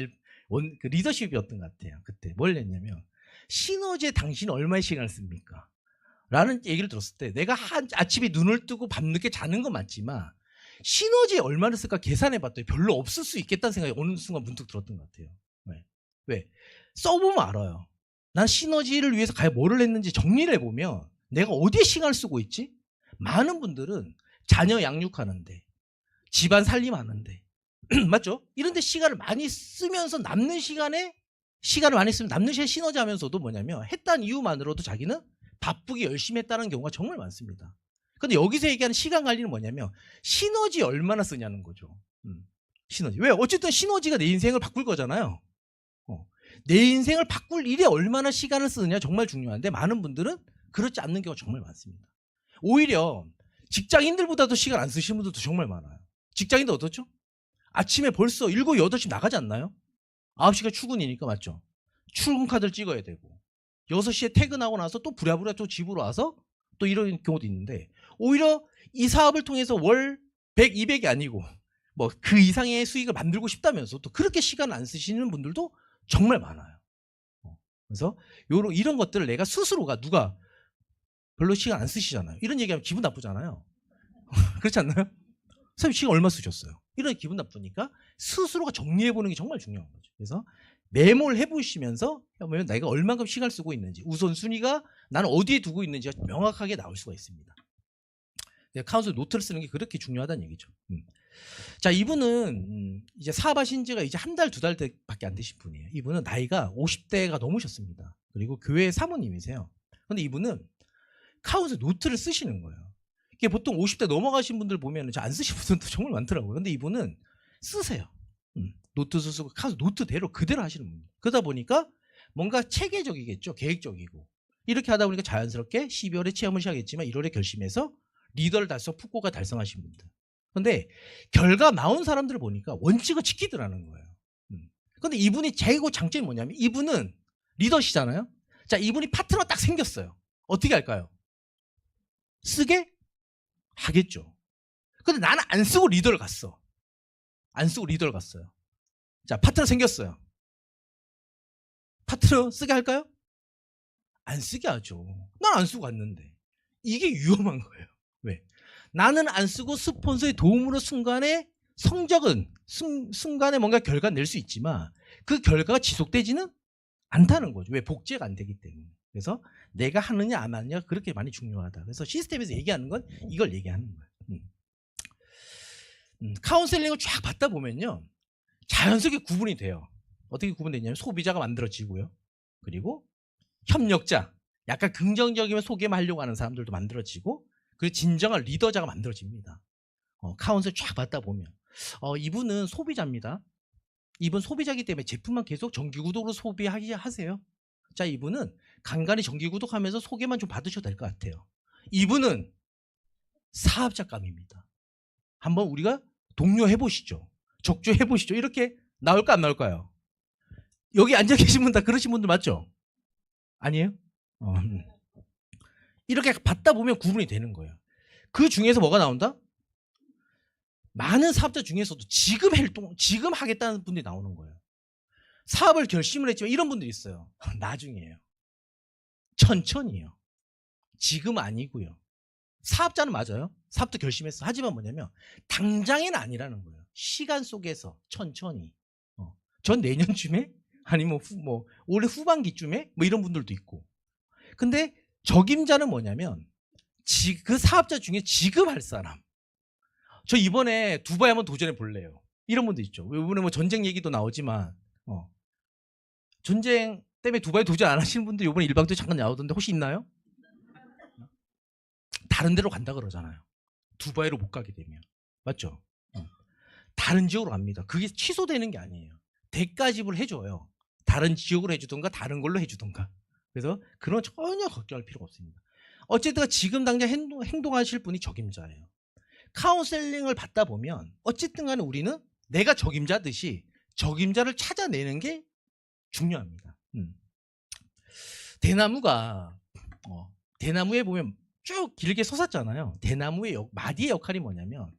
그 리더십이었던 것 같아요. 그때 뭘 했냐면, 시너지에 당신이 얼마의 시간을 씁니까? 라는 얘기를 들었을 때, 내가 아침에 눈을 뜨고 밤늦게 자는 건 맞지만 시너지에 얼마를 쓸까 계산해 봤더니 별로 없을 수 있겠다는 생각이 어느 순간 문득 들었던 것 같아요. 왜? 써보면 알아요. 난 시너지를 위해서 과연 뭐를 했는지 정리를 해보면 내가 어디에 시간을 쓰고 있지? 많은 분들은 자녀 양육하는데, 집안 살림하는데 맞죠? 이런 데 시간을 많이 쓰면서 남는 시간에 시너지 하면서도 뭐냐면, 했다는 이유만으로도 자기는 바쁘게 열심히 했다는 경우가 정말 많습니다. 근데 여기서 얘기하는 시간 관리는 뭐냐면, 시너지 얼마나 쓰냐는 거죠. 시너지. 왜? 어쨌든 시너지가 내 인생을 바꿀 거잖아요. 내 인생을 바꿀 일에 얼마나 시간을 쓰느냐 정말 중요한데, 많은 분들은 그렇지 않는 경우가 정말 많습니다. 오히려 직장인들보다도 시간 안 쓰시는 분들도 정말 많아요. 직장인들 어떻죠? 아침에 벌써 7, 8시 나가지 않나요? 9시가 출근이니까, 맞죠? 출근 카드를 찍어야 되고, 6시에 퇴근하고 나서 또 부랴부랴 또 집으로 와서 또 이런 경우도 있는데, 오히려 이 사업을 통해서 월 100, 200이 아니고 뭐 그 이상의 수익을 만들고 싶다면서 또 그렇게 시간 안 쓰시는 분들도 정말 많아요. 그래서 이런 것들을 내가 스스로가, 누가 별로 시간 안 쓰시잖아요. 이런 얘기하면 기분 나쁘잖아요. 그렇지 않나요? 선생님 시간 얼마 쓰셨어요? 이런 기분 나쁘니까 스스로가 정리해보는 게 정말 중요한 거죠. 그래서 메모를 해보시면서 해보면 내가 얼만큼 시간을 쓰고 있는지, 우선순위가 나는 어디에 두고 있는지가 명확하게 나올 수가 있습니다. 카운셀 노트를 쓰는 게 그렇게 중요하다는 얘기죠. 자, 이분은 이제 사업하신 지가 이제 1달, 2달밖에 안 되신 분이에요. 이분은 나이가 50대가 넘으셨습니다. 그리고 교회 사모님이세요. 근데 이분은 카운셀 노트를 쓰시는 거예요. 이게 보통 50대 넘어가신 분들 보면 안 쓰신 분들도 정말 많더라고요. 근데 이분은 쓰세요. 노트 쓰고 카운셀 노트대로 그대로 하시는 분입니다. 그러다 보니까 뭔가 체계적이겠죠. 계획적이고. 이렇게 하다 보니까 자연스럽게 12월에 체험을 시작했지만 1월에 결심해서 리더를 푸코가 달성하신 분들. 그런데 결과 나온 사람들을 보니까 원칙을 지키더라는 거예요. 그런데 이분이 최고 장점이 뭐냐면, 이분은 리더시잖아요. 자, 이분이 파트너 딱 생겼어요. 어떻게 할까요? 쓰게 하겠죠. 근데 나는 안 쓰고 리더를 갔어. 안 쓰고 리더를 갔어요. 자, 파트너 생겼어요. 파트너 쓰게 할까요? 안 쓰게 하죠. 난 안 쓰고 갔는데. 이게 위험한 거예요. 왜? 나는 안 쓰고 스폰서의 도움으로 순간에 성적은 순간에 뭔가 결과 낼 수 있지만 그 결과가 지속되지는 않다는 거죠. 왜? 복제가 안 되기 때문에. 그래서 내가 하느냐 안 하느냐가 그렇게 많이 중요하다. 그래서 시스템에서 얘기하는 건 이걸 얘기하는 거예요. 카운셀링을 쫙 받다 보면요. 자연스럽게 구분이 돼요. 어떻게 구분되냐면 소비자가 만들어지고요. 그리고 협력자, 약간 긍정적이면 소개만 하려고 하는 사람들도 만들어지고 그리고 진정한 리더자가 만들어집니다. 카운셀 쫙 받다 보면 이분은 소비자입니다. 이분 소비자이기 때문에 제품만 계속 정기구독으로 소비하게 하세요. 자, 이분은 간간히 정기구독하면서 소개만 좀 받으셔도 될 것 같아요. 이분은 사업자감입니다. 한번 우리가 동료해보시죠. 적조해보시죠. 이렇게 나올까 안 나올까요? 여기 앉아 계신 분 다 그러신 분들 맞죠? 아니에요? 이렇게 받다 보면 구분이 되는 거예요. 그 중에서 뭐가 나온다? 많은 사업자 중에서도 지금 하겠다는 분들이 나오는 거예요. 사업을 결심을 했지만 이런 분들이 있어요. 나중에요. 천천히요. 지금 아니고요. 사업자는 맞아요. 사업도 결심했어. 하지만 뭐냐면 당장에는 아니라는 거예요. 시간 속에서 천천히. 전 내년쯤에 아니면 올해 후반기쯤에 뭐 이런 분들도 있고. 근데 적임자는 뭐냐면 그 사업자 중에 지금 할 사람. 저 이번에 두바이 한번 도전해 볼래요. 이런 분도 있죠. 이번에 뭐 전쟁 얘기도 나오지만 전쟁 때문에 두바이 도전 안 하시는 분들 이번에 일방도 잠깐 나오던데 혹시 있나요? 다른 데로 간다 그러잖아요. 두바이로 못 가게 되면. 맞죠? 다른 지역으로 갑니다. 그게 취소되는 게 아니에요. 대가 지불을 해줘요. 다른 지역으로 해주던가 다른 걸로 해주던가. 그래서 그런 전혀 걱정할 필요가 없습니다. 어쨌든 지금 당장 행동하실 분이 적임자예요. 카운셀링을 받다 보면 어쨌든 간에 우리는 내가 적임자듯이 적임자를 찾아내는 게 중요합니다. 대나무에 보면 쭉 길게 솟았잖아요. 대나무의 마디의 역할이 뭐냐면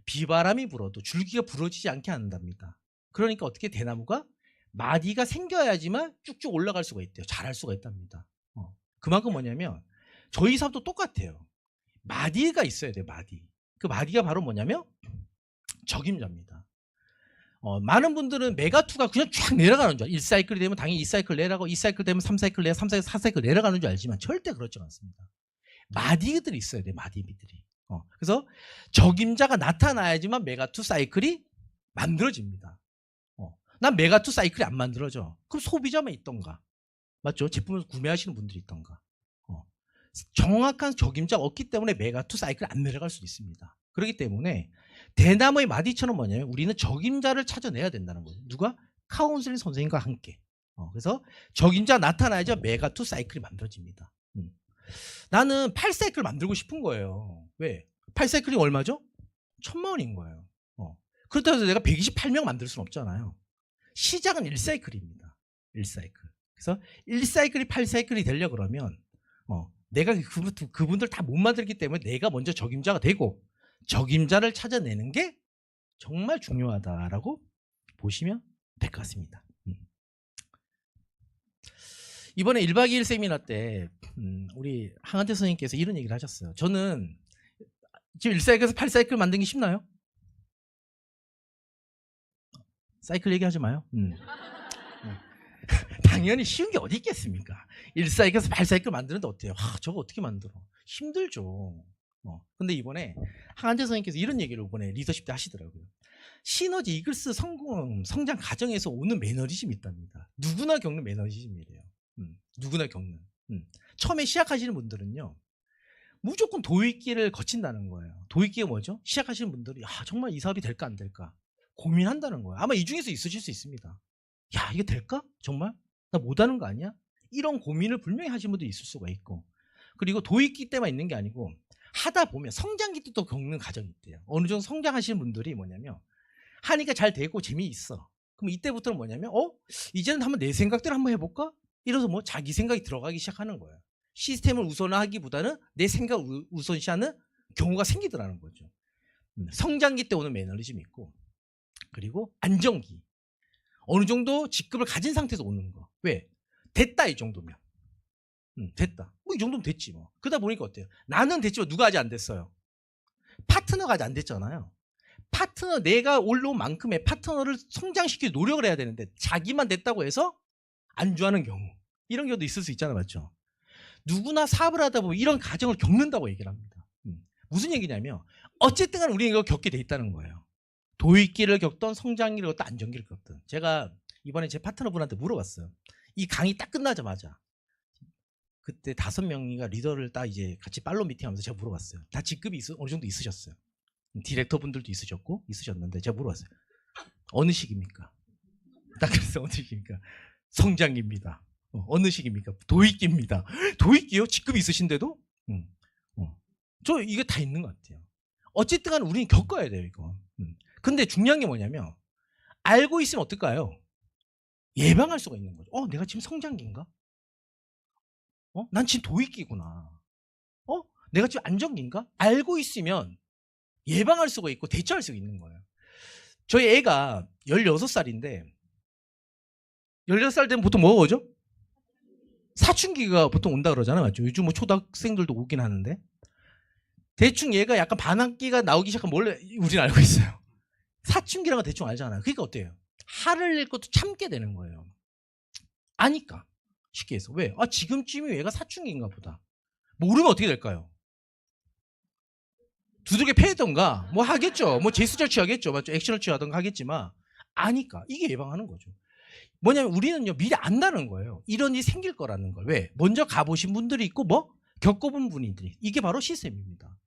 비바람이 불어도 줄기가 부러지지 않게 한답니다. 그러니까 어떻게 대나무가 마디가 생겨야지만 쭉쭉 올라갈 수가 있대요. 자랄 수가 있답니다. 그만큼 뭐냐면 저희 사업도 똑같아요. 마디가 있어야 돼요. 마디. 그 마디가 바로 뭐냐면 적임자입니다. 많은 분들은 메가2가 그냥 쫙 내려가는 줄 알아요. 1사이클이 되면 당연히 2사이클 내려가고 2사이클 되면 3사이클 내려 3사이클 4사이클 내려가는 줄 알지만 절대 그렇지 않습니다. 마디들이 있어야 돼요. 마디들이. 그래서 적임자가 나타나야지만 메가2 사이클이 만들어집니다. 난 메가2 사이클이 안 만들어져. 그럼 소비자만 있던가. 맞죠? 제품을 구매하시는 분들이 있던가. 정확한 적임자가 없기 때문에 메가2 사이클 안 내려갈 수도 있습니다. 그렇기 때문에 대나무의 마디처럼 뭐냐면 우리는 적임자를 찾아내야 된다는 거예요. 누가? 카운셀링 선생님과 함께. 그래서 적임자 나타나야지 메가2 사이클이 만들어집니다. 나는 8사이클 만들고 싶은 거예요. 왜? 8사이클이 얼마죠? 1000만 원인 거예요. 그렇다고 해서 내가 128명 만들 수는 없잖아요. 시작은 1사이클입니다. 1사이클. 그래서 1사이클이 8사이클이 되려고 그러면 내가 그분들 다 못 만들기 때문에 내가 먼저 적임자가 되고 적임자를 찾아내는 게 정말 중요하다라고 보시면 될 것 같습니다. 이번에 1박 2일 세미나 때 우리 항한태 선생님께서 이런 얘기를 하셨어요. 저는 지금 1사이클에서 8사이클 만들기 쉽나요? 사이클 얘기하지 마요. 당연히 쉬운 게 어디 있겠습니까? 1사이클에서 8사이클 만드는데 어때요? 저거 어떻게 만들어? 힘들죠. 근데 이번에 항한태 선생님께서 이런 얘기를 이번에 리더십 때 하시더라고요. 시너지 이글스 성장 과정에서 오는 매너리즘이 있답니다. 누구나 겪는 매너리즘이래요. 누구나 겪는. 처음에 시작하시는 분들은요. 무조건 도입기를 거친다는 거예요. 도입기가 뭐죠? 시작하시는 분들이 정말 이 사업이 될까 안 될까 고민한다는 거예요. 아마 이 중에서 있으실 수 있습니다. 야, 이게 될까? 정말? 나 못하는 거 아니야? 이런 고민을 분명히 하시는 분들이 있을 수가 있고, 그리고 도입기 때만 있는 게 아니고 하다 보면 성장기 때 또 겪는 과정이 있대요. 어느 정도 성장하시는 분들이 뭐냐면 하니까 잘 되고 재미있어. 그럼 이때부터는 뭐냐면 이제는 한번 내 생각대로 한번 해볼까? 이래서 뭐 자기 생각이 들어가기 시작하는 거예요. 시스템을 우선하기보다는 내 생각을 우선시하는 경우가 생기더라는 거죠. 성장기 때 오는 매너리즘이 있고, 그리고 안정기. 어느 정도 직급을 가진 상태에서 오는 거. 왜? 됐다, 이 정도면. 됐다. 뭐 이 정도면 됐지 뭐. 그러다 보니까 어때요? 나는 됐지만 누가 아직 안 됐어요? 파트너가 아직 안 됐잖아요. 파트너, 내가 올라온 만큼의 파트너를 성장시킬 노력을 해야 되는데 자기만 됐다고 해서 안주하는 경우, 이런 경우도 있을 수 있잖아요. 맞죠? 누구나 사업을 하다 보면 이런 과정을 겪는다고 얘기를 합니다. 무슨 얘기냐면 어쨌든 간에 우리는 이걸 겪게 돼 있다는 거예요. 도입기를 겪던 성장기를 겪던 안정기를 겪던. 제가 이번에 제 파트너분한테 물어봤어요. 이 강의 딱 끝나자마자 그때 5명이가 리더를 딱 이제 같이 팔로우 미팅하면서 제가 물어봤어요. 다 직급이 어느 정도 있으셨어요. 디렉터 분들도 있으셨는데 제가 물어봤어요. 어느 시기입니까? 딱 그래서 어느 시기입니까? 성장기입니다. 어느 시기입니까? 도입기입니다. 도입기요? 직급이 있으신데도? 저 이게 다 있는 것 같아요. 어쨌든 간에 우리는 겪어야 돼요, 이거. 근데 중요한 게 뭐냐면 알고 있으면 어떨까요? 예방할 수가 있는 거죠. 내가 지금 성장기인가? 난 지금 도입기구나. 내가 지금 안정기인가? 알고 있으면 예방할 수가 있고 대처할 수가 있는 거예요. 저희 애가 16살인데 16살 되면 보통 뭐가 오죠? 사춘기가 보통 온다 그러잖아요. 맞죠? 요즘 뭐 초등학생들도 오긴 하는데 대충 얘가 약간 반항기가 나오기 시작하면 원래 우리는 알고 있어요. 사춘기라는 거 대충 알잖아요. 그러니까 어때요? 화를 낼 것도 참게 되는 거예요. 아니까. 쉽게 해서. 왜? 지금쯤이 얘가 사춘기인가 보다. 모르면 어떻게 될까요? 두들겨 패던가 뭐 하겠죠. 뭐 제스처를 취하겠죠. 맞죠? 액션을 취하던가 하겠지만 아니까. 이게 예방하는 거죠. 뭐냐면 우리는요 미리 안다는 거예요. 이런 일이 생길 거라는 걸. 왜? 먼저 가보신 분들이 있고 뭐 겪어본 분들이. 이게 바로 시스템입니다.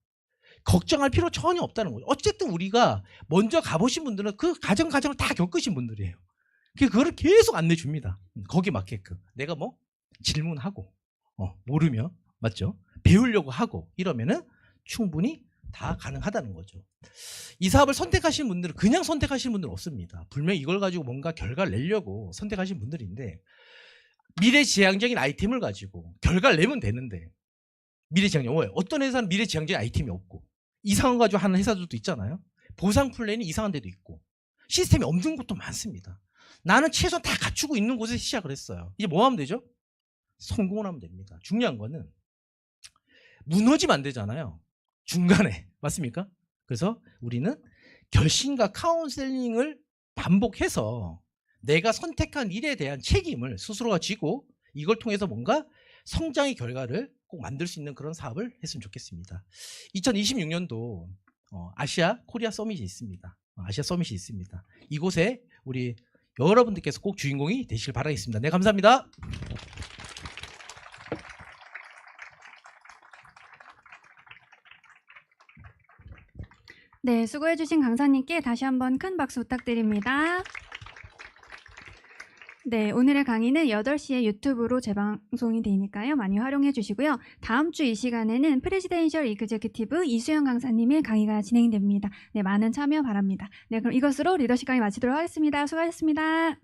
걱정할 필요 전혀 없다는 거죠. 어쨌든 우리가 먼저 가보신 분들은 그 과정을 다 겪으신 분들이에요. 그거를 계속 안내줍니다. 거기에 맞게끔. 내가 뭐 질문하고 모르면 맞죠? 배우려고 하고 이러면은 충분히 다 가능하다는 거죠. 이 사업을 선택하시는 분들은 그냥 선택하시는 분들은 없습니다. 분명히 이걸 가지고 뭔가 결과를 내려고 선택하시는 분들인데 미래지향적인 아이템을 가지고 결과를 내면 되는데 미래지향적, 어떤 회사는 미래지향적인 아이템이 없고 이상한 거 가지고 하는 회사들도 있잖아요. 보상 플랜이 이상한 데도 있고 시스템이 없는 곳도 많습니다. 나는 최소한 다 갖추고 있는 곳에서 시작을 했어요. 이제 뭐 하면 되죠? 성공을 하면 됩니다. 중요한 거는 무너지면 안 되잖아요. 중간에. 맞습니까? 그래서 우리는 결심과 카운셀링을 반복해서 내가 선택한 일에 대한 책임을 스스로가 지고 이걸 통해서 뭔가 성장의 결과를 꼭 만들 수 있는 그런 사업을 했으면 좋겠습니다. 2026년도 아시아 코리아 서밋이 있습니다. 아시아 서밋이 있습니다. 이곳에 우리 여러분들께서 꼭 주인공이 되시길 바라겠습니다. 네, 감사합니다. 네, 수고해주신 강사님께 다시 한번 큰 박수 부탁드립니다. 네, 오늘의 강의는 8시에 유튜브로 재방송이 되니까요. 많이 활용해 주시고요. 다음 주 이 시간에는 프레지덴셜 이그제큐티브 이수영 강사님의 강의가 진행됩니다. 네, 많은 참여 바랍니다. 네, 그럼 이것으로 리더십 강의 마치도록 하겠습니다. 수고하셨습니다.